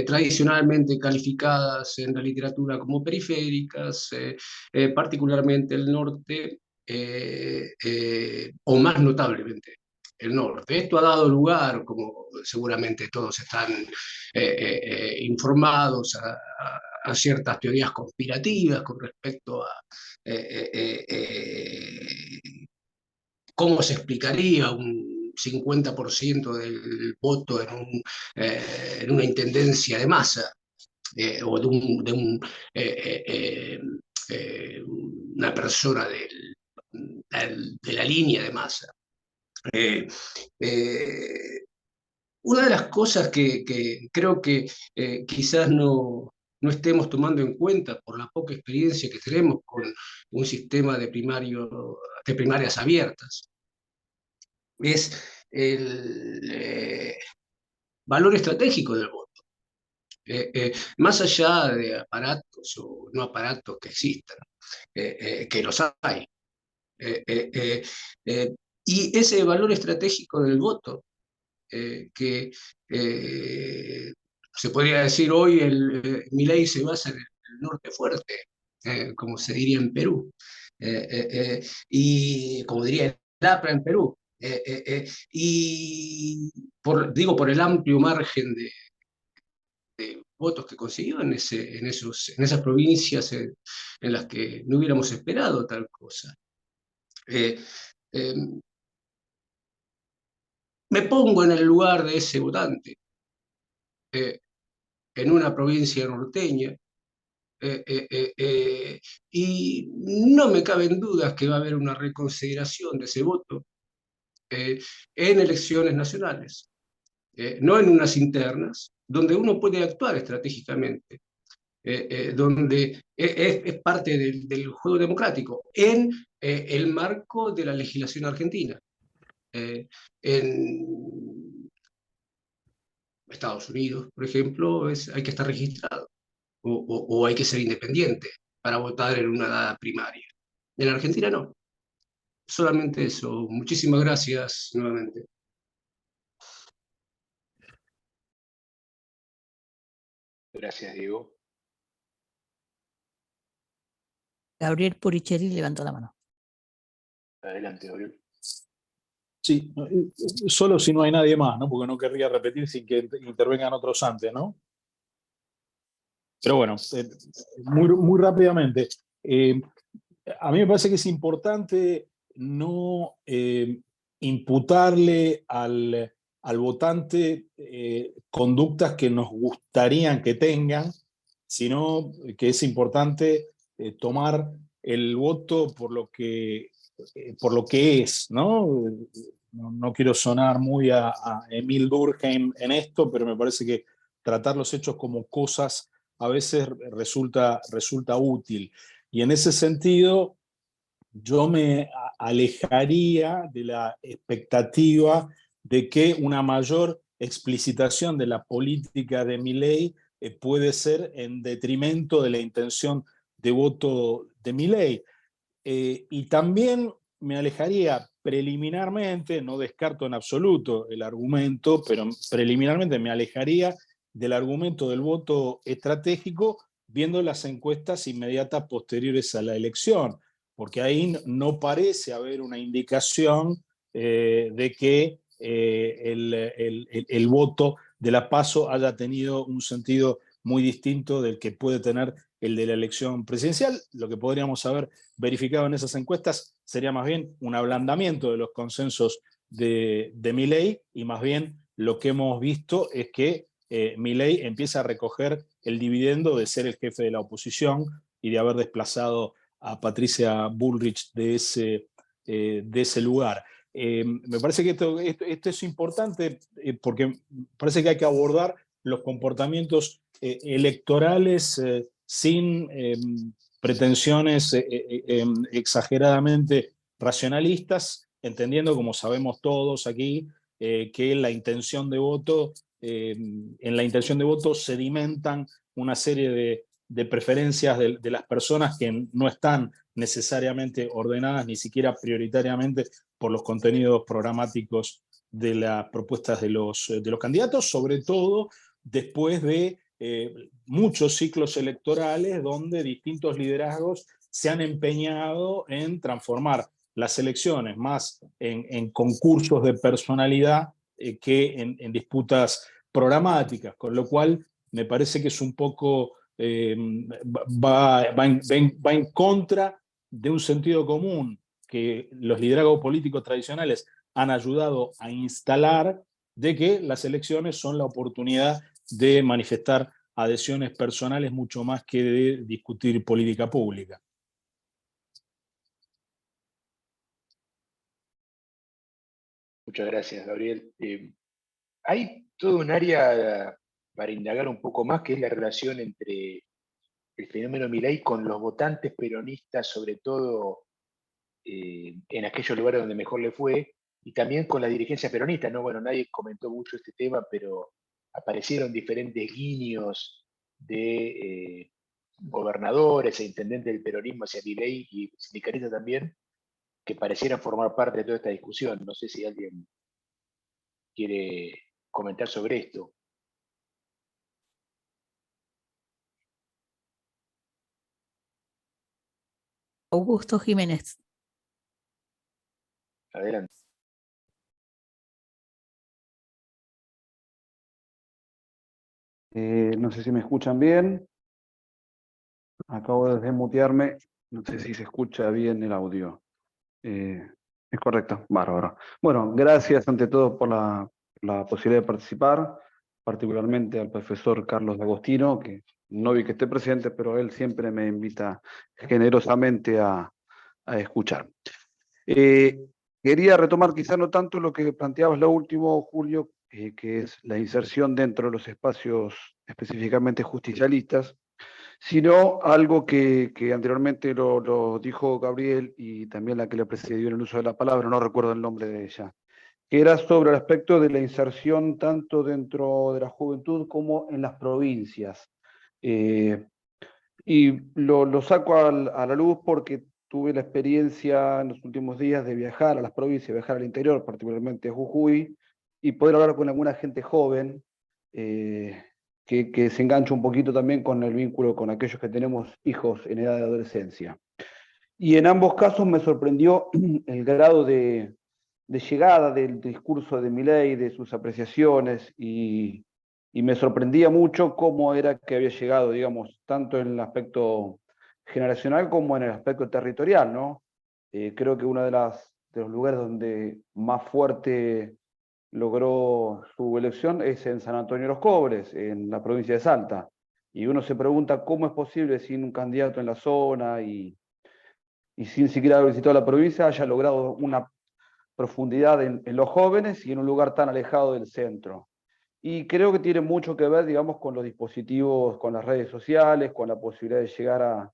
tradicionalmente calificadas en la literatura como periféricas, particularmente el norte, o más notablemente el norte. Esto ha dado lugar, como seguramente todos están informados, a ciertas teorías conspirativas con respecto a cómo se explicaría un 50% del voto en una intendencia de Massa, o de una persona de la línea de Massa. Una de las cosas que creo que quizás no estemos tomando en cuenta por la poca experiencia que tenemos con un sistema de primarias abiertas, es el valor estratégico del voto. Más allá de aparatos o no aparatos que existan, que los hay. Y ese valor estratégico del voto, que se podría decir hoy, Milei se basa en el norte fuerte, como se diría en Perú, y como diría el APRA en Perú. Y por el amplio margen de votos que consiguió en esas provincias en las que no hubiéramos esperado tal cosa. Me pongo en el lugar de ese votante, en una provincia norteña, y no me caben dudas que va a haber una reconsideración de ese voto, en elecciones nacionales, no en unas internas, donde uno puede actuar estratégicamente, donde es parte del juego democrático, en el marco de la legislación argentina. En Estados Unidos, por ejemplo, hay que estar registrado o hay que ser independiente para votar en una primaria. En Argentina no. Solamente eso. Muchísimas gracias nuevamente. Gracias, Diego. Gabriel Puricheri levantó la mano. Adelante, Gabriel. Sí, solo si no hay nadie más, ¿no? Porque no querría repetir sin que intervengan otros antes, ¿no? Pero bueno, muy rápidamente. A mí me parece que es importante no imputarle al votante conductas que nos gustarían que tengan, sino que es importante tomar el voto por lo que es, ¿no? No quiero sonar muy a Emil Durkheim en esto, pero me parece que tratar los hechos como cosas a veces resulta útil. Y en ese sentido, yo me alejaría de la expectativa de que una mayor explicitación de la política de Milei puede ser en detrimento de la intención de voto de Milei. Y también me alejaría preliminarmente, no descarto en absoluto el argumento, pero preliminarmente me alejaría del argumento del voto estratégico viendo las encuestas inmediatas posteriores a la elección, porque ahí no parece haber una indicación de que el voto de la PASO haya tenido un sentido muy distinto del que puede tener el de la elección presidencial. Lo que podríamos haber verificado en esas encuestas sería más bien un ablandamiento de los consensos de Milei, y más bien lo que hemos visto es que Milei empieza a recoger el dividendo de ser el jefe de la oposición y de haber desplazado a Patricia Bullrich de ese lugar. Me parece que esto es importante porque parece que hay que abordar los comportamientos electorales sin pretensiones exageradamente racionalistas, entendiendo, como sabemos todos aquí, que la intención de voto, en la intención de voto sedimentan una serie de preferencias de las personas que no están necesariamente ordenadas ni siquiera prioritariamente por los contenidos programáticos de las propuestas de los candidatos, sobre todo después de muchos ciclos electorales donde distintos liderazgos se han empeñado en transformar las elecciones más en concursos de personalidad que en disputas programáticas, con lo cual me parece que es un poco, va en contra de un sentido común que los liderazgos políticos tradicionales han ayudado a instalar, de que las elecciones son la oportunidad de manifestar adhesiones personales mucho más que de discutir política pública. Muchas gracias, Gabriel. Hay todo un área para indagar un poco más, que es la relación entre el fenómeno Milei con los votantes peronistas, sobre todo en aquellos lugares donde mejor le fue, y también con la dirigencia peronista, ¿no? Bueno, nadie comentó mucho este tema, pero aparecieron diferentes guiños de gobernadores e intendentes del peronismo hacia Milei y sindicalistas también, que parecieran formar parte de toda esta discusión. No sé si alguien quiere comentar sobre esto. Augusto Jiménez. Adelante. No sé si me escuchan bien. Acabo de desmutearme. No sé si se escucha bien el audio. Es correcto, bárbaro. Bueno, gracias ante todo por la posibilidad de participar, particularmente al profesor Carlos D'Agostino, que no vi que esté presente, pero él siempre me invita generosamente a escuchar. quería retomar quizá no tanto lo que planteabas lo último, Julio, que es la inserción dentro de los espacios específicamente justicialistas, sino algo que anteriormente lo dijo Gabriel y también la que le precedió en el uso de la palabra, no recuerdo el nombre de ella, que era sobre el aspecto de la inserción tanto dentro de la juventud como en las provincias. Y lo saco a la luz porque tuve la experiencia en los últimos días de viajar a las provincias, viajar al interior, particularmente a Jujuy, y poder hablar con alguna gente joven que se engancha un poquito también con el vínculo con aquellos que tenemos hijos en edad de adolescencia. Y en ambos casos me sorprendió el grado de llegada del discurso de Milei, de sus apreciaciones, y me sorprendía mucho cómo era que había llegado, digamos, tanto en el aspecto generacional como en el aspecto territorial, ¿no? Creo que uno de los lugares donde más fuerte logró su elección es en San Antonio de los Cobres, en la provincia de Salta. Y uno se pregunta cómo es posible sin un candidato en la zona y sin siquiera haber visitado la provincia haya logrado una profundidad en los jóvenes y en un lugar tan alejado del centro. Y creo que tiene mucho que ver, digamos, con los dispositivos, con las redes sociales, con la posibilidad de llegar a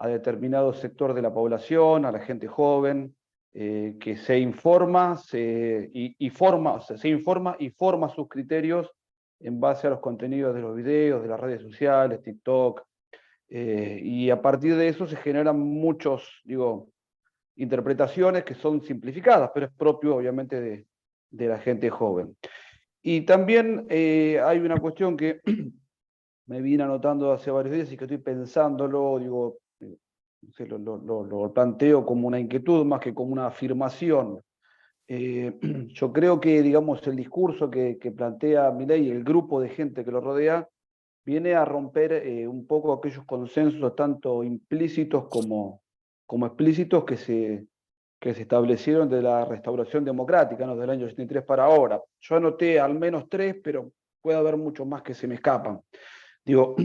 determinado sector de la población, a la gente joven, que se informa, se informa y forma sus criterios en base a los contenidos de los videos, de las redes sociales, TikTok, y a partir de eso se generan muchos, interpretaciones que son simplificadas, pero es propio obviamente de la gente joven. Y también hay una cuestión que me vine anotando hace varios días y que estoy pensándolo, lo planteo como una inquietud más que como una afirmación. Yo creo que, digamos, el discurso que plantea Milei y el grupo de gente que lo rodea viene a romper un poco aquellos consensos tanto implícitos como explícitos que se establecieron de la restauración democrática, ¿no? Del año 83 para ahora. Yo anoté al menos 3, pero puede haber muchos más que se me escapan. Digo,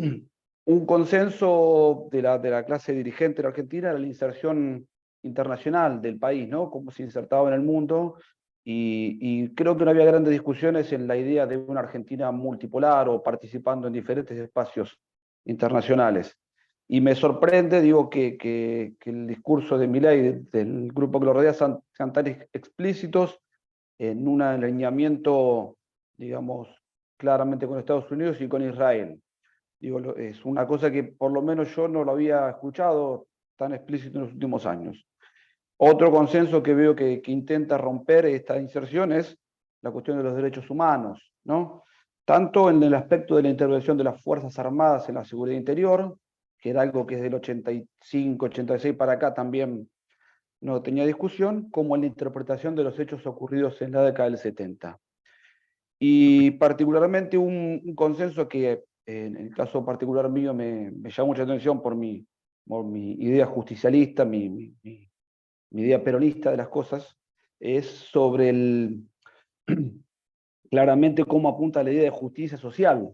un consenso de la clase dirigente de la Argentina era la inserción internacional del país, ¿no? Cómo se insertaba en el mundo, y creo que no había grandes discusiones en la idea de una Argentina multipolar o participando en diferentes espacios internacionales. Y me sorprende, que el discurso de Milei, del grupo que lo rodea, sean tan explícitos en un alineamiento, digamos, claramente con Estados Unidos y con Israel. Es una cosa que por lo menos yo no lo había escuchado tan explícito en los últimos años. Otro consenso que veo que intenta romper esta inserción es la cuestión de los derechos humanos, ¿no? Tanto en el aspecto de la intervención de las Fuerzas Armadas en la seguridad interior, que era algo que desde el 85, 86 para acá también no tenía discusión, como en la interpretación de los hechos ocurridos en la década del 70. Y particularmente un consenso que en el caso particular mío me llama mucha atención por mi idea justicialista, mi idea peronista de las cosas, es sobre claramente cómo apunta la idea de justicia social,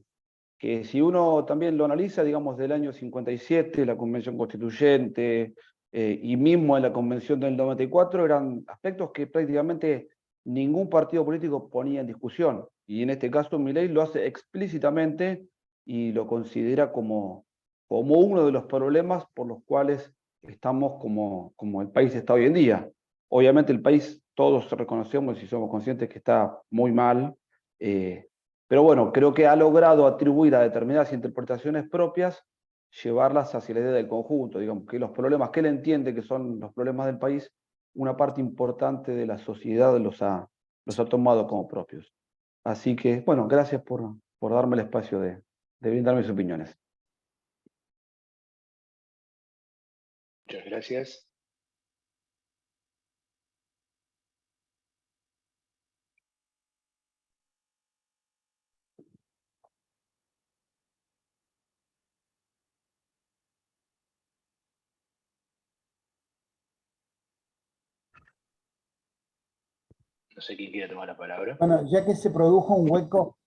que si uno también lo analiza, digamos, del año 57, la Convención Constituyente, y mismo en la Convención del 94, eran aspectos que prácticamente ningún partido político ponía en discusión, y en este caso Milei lo hace explícitamente y lo considera como uno de los problemas por los cuales estamos como el país está hoy en día. Obviamente el país, todos reconocemos y somos conscientes que está muy mal, pero bueno, creo que ha logrado atribuir a determinadas interpretaciones propias, llevarlas hacia la idea del conjunto, digamos, que los problemas que él entiende que son los problemas del país, una parte importante de la sociedad los ha tomado como propios. Así que, bueno, gracias por darme el espacio de brindar mis opiniones. Muchas gracias. No sé quién quiere tomar la palabra. Bueno, ya que se produjo un hueco,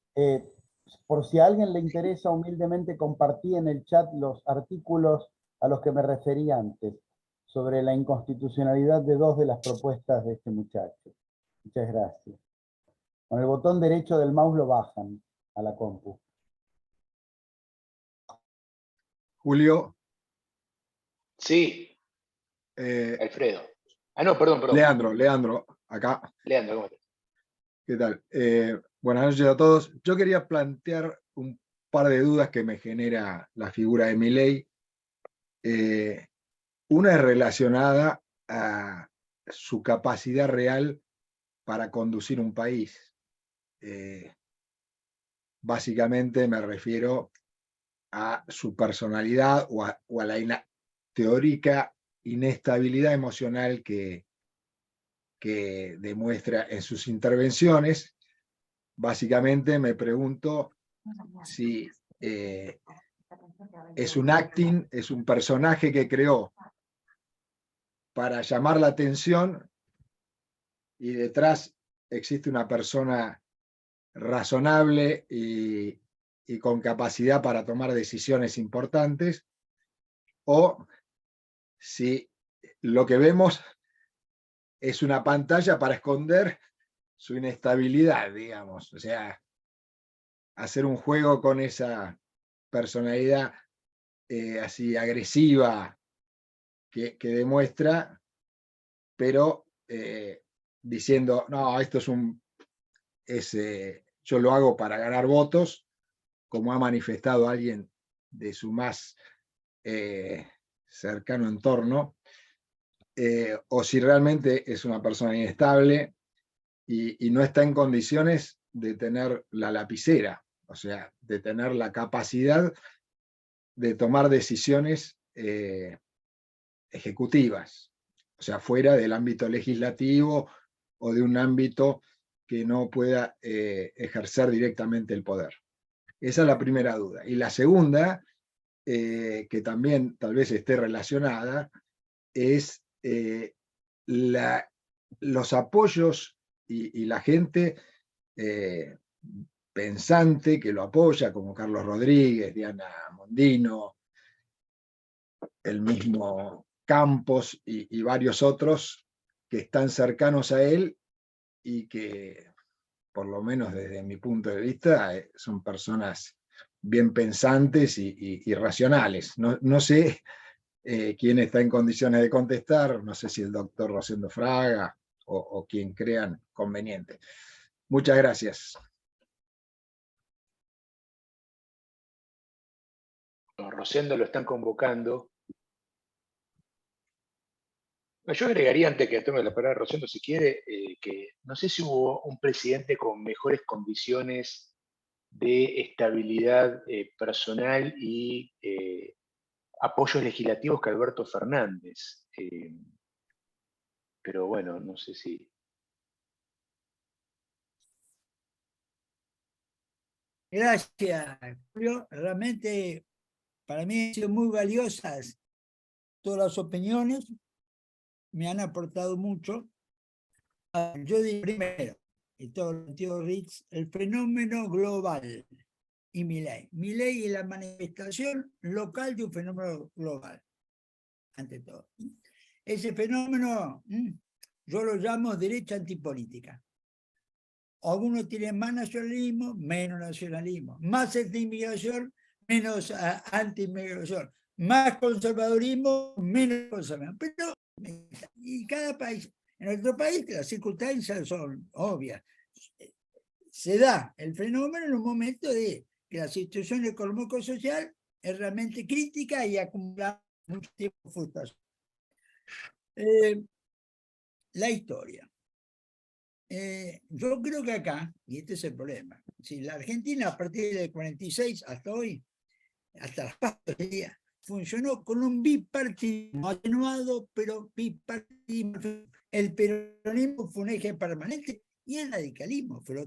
por si a alguien le interesa, humildemente compartí en el chat los artículos a los que me referí antes. sobre la inconstitucionalidad de 2 de las propuestas de este muchacho. Muchas gracias. Con el botón derecho del mouse lo bajan a la compu. Julio. Sí, Alfredo. Ah, no, perdón. Leandro, acá. Leandro, ¿cómo estás? ¿Qué tal? Buenas noches a todos. Yo quería plantear un par de dudas que me genera la figura de Milei. Una es relacionada a su capacidad real para conducir un país. Básicamente me refiero a su personalidad o a la teórica inestabilidad emocional que demuestra en sus intervenciones. Básicamente me pregunto si es un acting, es un personaje que creó para llamar la atención y detrás existe una persona razonable y con capacidad para tomar decisiones importantes, o si lo que vemos es una pantalla para esconder su inestabilidad, digamos. O sea, hacer un juego con esa personalidad así agresiva que demuestra, pero diciendo, no, esto yo lo hago para ganar votos, como ha manifestado alguien de su más cercano entorno, o si realmente es una persona inestable y no está en condiciones de tener la lapicera, o sea, de tener la capacidad de tomar decisiones ejecutivas, o sea, fuera del ámbito legislativo o de un ámbito que no pueda ejercer directamente el poder. Esa es la primera duda. Y la segunda, que también tal vez esté relacionada, es los apoyos y la gente pensante que lo apoya, como Carlos Rodríguez, Diana Mondino, el mismo Campos y varios otros que están cercanos a él y que, por lo menos desde mi punto de vista, son personas bien pensantes y racionales. No sé quién está en condiciones de contestar, no sé si el doctor Rosendo Fraga o quien crean conveniente. Muchas gracias. Rosendo lo están convocando. Yo agregaría, antes que tome la palabra Rosendo, si quiere, que no sé si hubo un presidente con mejores condiciones de estabilidad personal y apoyos legislativos que Alberto Fernández. Pero bueno, no sé si... Gracias, Julio. Realmente para mí han sido muy valiosas todas las opiniones, me han aportado mucho. Yo digo primero, y todo lo tío Ritz, el fenómeno global y Milei. Milei es la manifestación local de un fenómeno global, ante todo. Ese fenómeno yo lo llamo derecha antipolítica. Algunos tienen más nacionalismo, menos nacionalismo, más anti-inmigración, menos anti-inmigración, más conservadurismo, menos conservadurismo. Pero, y cada país, en nuestro país las circunstancias son obvias. Se da el fenómeno en un momento de que la situación económico-social es realmente crítica y acumula mucho tiempo de frustración. La historia. Yo creo que acá, y este es el problema, si la Argentina a partir del 46 hasta hoy, hasta las PASO funcionó con un bipartidismo atenuado, pero bipartidismo. El peronismo fue un eje permanente y el radicalismo fue el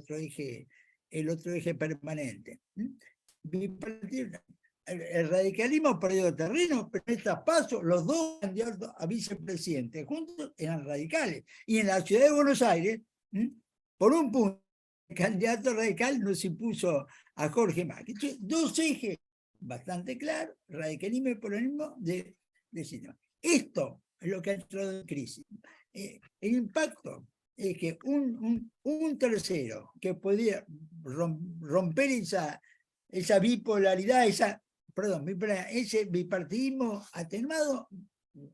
otro eje permanente. El radicalismo perdió terreno, pero en estas PASO los dos candidatos a vicepresidente juntos eran radicales. Y en la ciudad de Buenos Aires, por un punto, el candidato radical nos impuso a Jorge Macri. Entonces, dos ejes bastante claros, radicalismo y peronismo de sistema. Esto es lo que ha entrado en crisis. El impacto es que un tercero que podía romper esa bipolaridad, ese bipartidismo atenuado,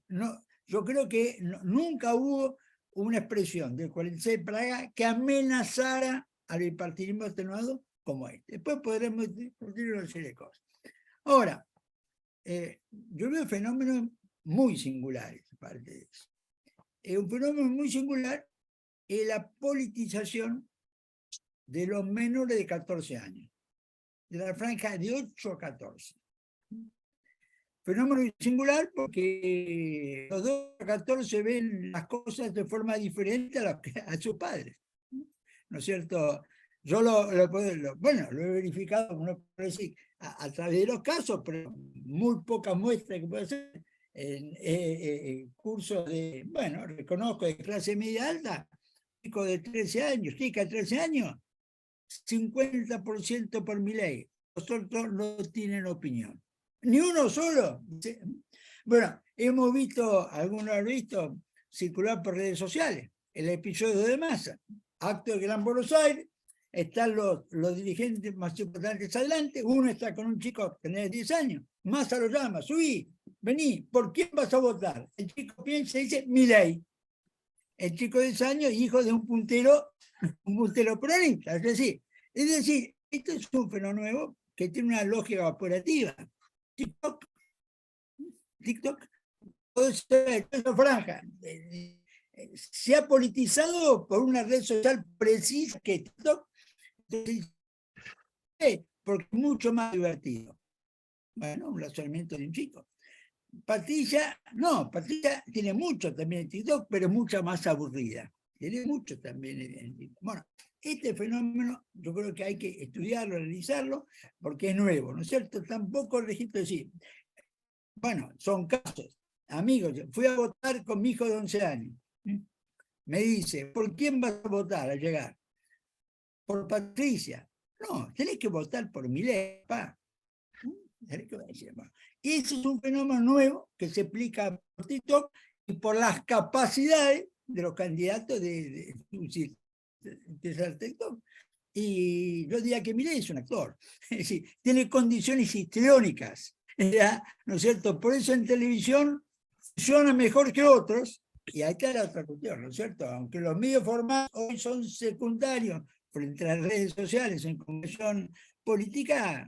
no, yo creo que nunca hubo una expresión del 46 de Praga que amenazara al bipartidismo atenuado como este. Después podremos discutir una serie de cosas. Ahora, yo veo fenómenos muy singulares, aparte de eso. Un fenómeno muy singular es la politización de los menores de 14 años, de la franja de 8 a 14. Fenómeno singular porque los 2 a 14 ven las cosas de forma diferente a sus padres, ¿no es cierto? Yo lo he verificado, uno puede decir, a través de los casos, pero muy pocas muestras que puede hacer en cursos de, bueno, reconozco, de clase media alta, chico de 13 años, chica de 13 años, 50% por Milei. Los otros no tienen opinión. Ni uno solo. Bueno, hemos visto, algunos han visto, circular por redes sociales, el episodio de Massa, acto de Gran Buenos Aires, están los dirigentes más importantes adelante, uno está con un chico que tiene 10 años, Massa lo llama, subí, vení, ¿por quién vas a votar? El chico piensa y dice, Milei. El chico de 10 años, hijo de un puntero peronista, es decir, esto es un fenómeno nuevo que tiene una lógica operativa. TikTok, toda esa franja se ha politizado por una red social precisa que TikTok, porque es mucho más divertido. Bueno, un razonamiento de un chico. Patricia tiene mucho también en TikTok, pero es mucha más aburrida. Tiene mucho también en TikTok. Bueno, este fenómeno yo creo que hay que estudiarlo, analizarlo, porque es nuevo, ¿no es cierto? Tampoco el registro decir, bueno, son casos. Amigos, fui a votar con mi hijo de 11 años. Me dice, ¿por quién vas a votar al llegar? Por Patricia. No, tenés que votar por Milei, pa. Y ese es un fenómeno nuevo que se explica por TikTok y por las capacidades de los candidatos de ser TikTok. Y yo diría que Milei es un actor, es decir, tiene condiciones histriónicas, ¿no es cierto? Por eso en televisión funciona mejor que otros, y ahí está la otra cuestión, ¿no es cierto? Aunque los medios formales hoy son secundarios frente a las redes sociales en conversión política,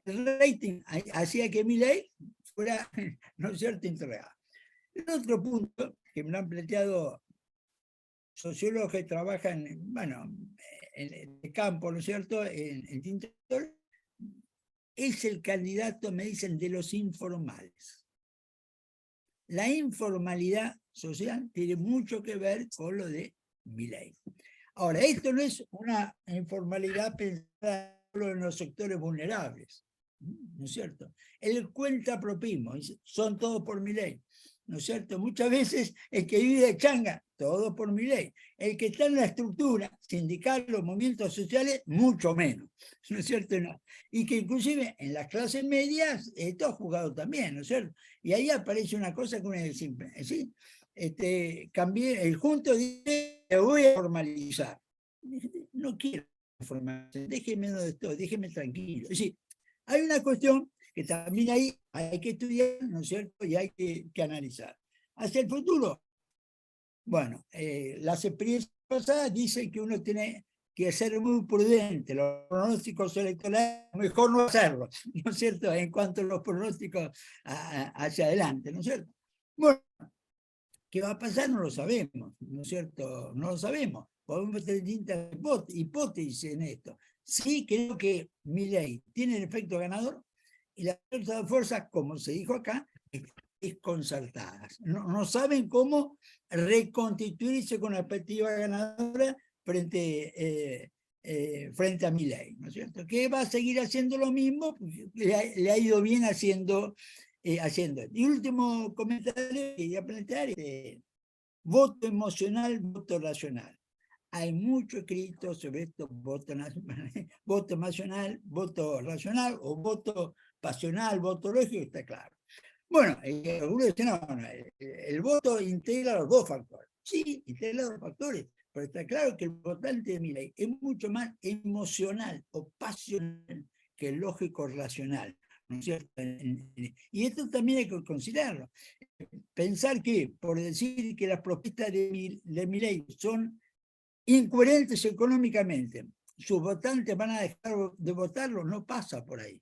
el rating hacía que Milei fuera, ¿no es cierto?, entregado. El otro punto que me lo han planteado sociólogos que trabajan, bueno, en el campo, ¿no es cierto?, en Tintor, es el candidato, me dicen, de los informales. La informalidad social tiene mucho que ver con lo de Milei. Ahora, esto no es una informalidad pensada solo en los sectores vulnerables, ¿no es cierto? El cuentapropismo, son todos por Milei, ¿no es cierto? Muchas veces el que vive de changa, todo por Milei. El que está en la estructura sindical, los movimientos sociales, mucho menos, ¿no es cierto? No. Y que inclusive en las clases medias, esto ha jugado también, ¿no es cierto? Y ahí aparece una cosa que uno es simple, ¿sí? Cambié, el junto dice, te voy a formalizar. No quiero formalizar, déjeme donde estoy, déjeme tranquilo. Es decir, hay una cuestión que también ahí hay que estudiar, ¿no es cierto? Y hay que analizar. Hacia el futuro, bueno, las experiencias pasadas dicen que uno tiene que ser muy prudente, los pronósticos electorales, mejor no hacerlos, ¿no es cierto?, en cuanto a los pronósticos hacia adelante, ¿no es cierto? Bueno, ¿qué va a pasar? No lo sabemos, ¿no es cierto? No lo sabemos. Podemos tener distintas hipótesis en esto. Sí creo que Milei tiene el efecto ganador y la fuerza, como se dijo acá, es desconcertadas. No saben cómo reconstituirse con la perspectiva ganadora frente a Milei, ¿no es cierto? Que va a seguir haciendo lo mismo, le ha ido bien haciendo. Y último comentario que quería plantear es voto emocional, voto racional. Hay mucho escrito sobre esto, voto emocional, voto racional, o voto pasional, voto lógico, está claro. Bueno, algunos dicen, no, el voto integra los dos factores. Sí, integra los dos factores, pero está claro que el votante de Milei es mucho más emocional o pasional que el lógico racional, ¿no es cierto? Y esto también hay que considerarlo. Pensar que, por decir que las propuestas de Milei son incoherentes económicamente, sus votantes van a dejar de votarlo, no pasa por ahí.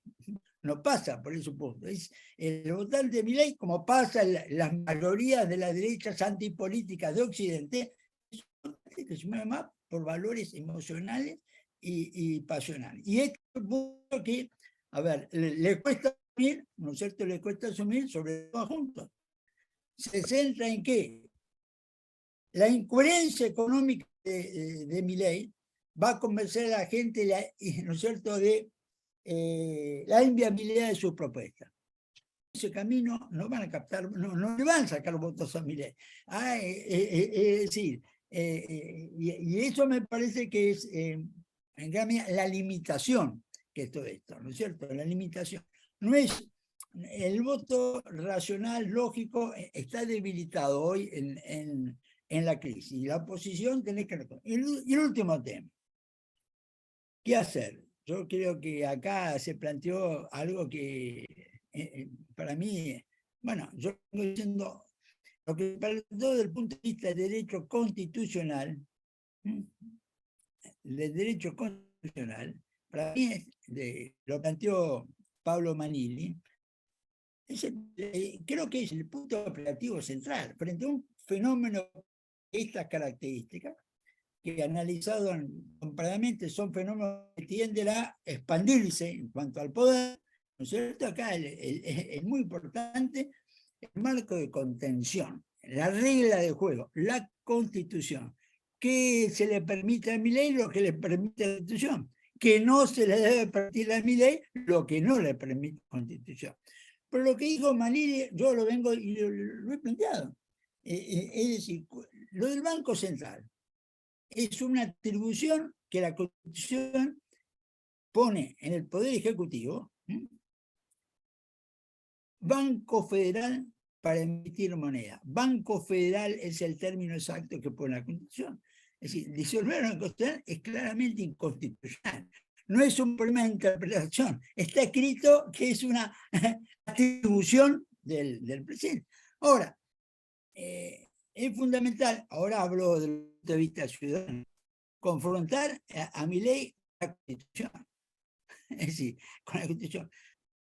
No pasa por ese punto. Es el votante de Milei, como pasa en las mayorías de las derechas antipolíticas de Occidente, es un votante que se mueve más por valores emocionales y pasionales. Y esto es un punto que, a ver, le cuesta asumir, ¿no es cierto? Le cuesta asumir, sobre todo juntos. Se centra en qué? La incoherencia económica de Milei va a convencer a la gente, ¿no es cierto?, de la inviabilidad de su propuesta. Ese camino no van a captar, no le van a sacar votos a Milei. Es decir, y eso me parece que es en gran medida la limitación que es todo esto, ¿no es cierto? La limitación. No es el voto racional, lógico, está debilitado hoy en la crisis. Y la oposición tiene que... Y el último tema. ¿Qué hacer? Yo creo que acá se planteó algo que para mí, bueno, yo estoy diciendo lo que para todo desde el punto de vista del derecho constitucional, para mí lo planteó Pablo Manili, creo que es el punto operativo central frente a un fenómeno de estas características, que analizado comparadamente son fenómenos que tienden a expandirse en cuanto al poder, ¿no es cierto? Acá es muy importante el marco de contención, la regla de juego, la Constitución. ¿Qué se le permite a Milei? Lo que le permite la Constitución. Que no se le debe permitir a Milei lo que no le permite la Constitución. Pero lo que dijo Manili, yo lo vengo y lo he planteado. Es decir, lo del Banco Central es una atribución que la Constitución pone en el Poder Ejecutivo, Banco Federal para emitir moneda. Banco Federal es el término exacto que pone la Constitución. Es decir, disolver la Constitución es claramente inconstitucional. No es un problema de interpretación. Está escrito que es una atribución del presidente. Ahora, es fundamental, ahora hablo desde el punto de vista ciudadano, confrontar a Milei con la Constitución. Es decir, con la Constitución.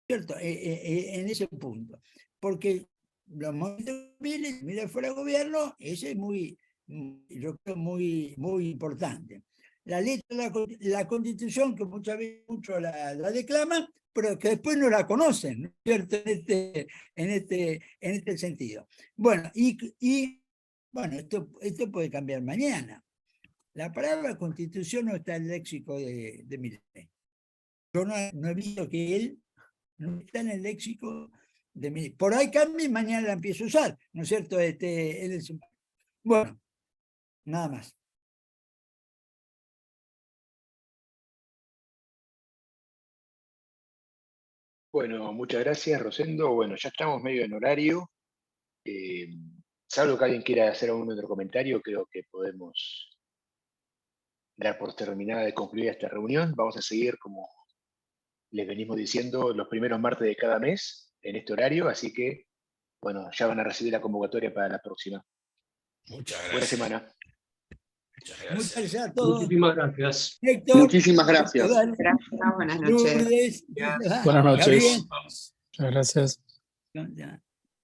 ¿Cierto? En ese punto. Porque los momentos que Milei fuera gobierno, ese es muy, yo creo, muy importante. La letra de la Constitución, que muchas veces muchos la declaman, pero que después no la conocen, ¿no es cierto? En este sentido. Bueno, bueno, esto puede cambiar mañana. La palabra Constitución no está en el léxico de Milei. Yo no he visto que él no está en el léxico de Milei. Por ahí cambia y mañana la empiezo a usar, ¿no es cierto? Bueno, nada más. Bueno, muchas gracias, Rosendo. Bueno, ya estamos medio en horario. Salvo que alguien quiera hacer algún otro comentario, creo que podemos dar por terminada de concluir esta reunión. Vamos a seguir, como les venimos diciendo, los primeros martes de cada mes en este horario, así que, bueno, ya van a recibir la convocatoria para la próxima. Muchas gracias. Buena semana. Muchas gracias. Muchas gracias a todos. Muchísimas gracias. Héctor, Muchísimas gracias. Gracias, buenas noches. Lourdes, Buenas noches. Gabriel. Muchas gracias. Ya.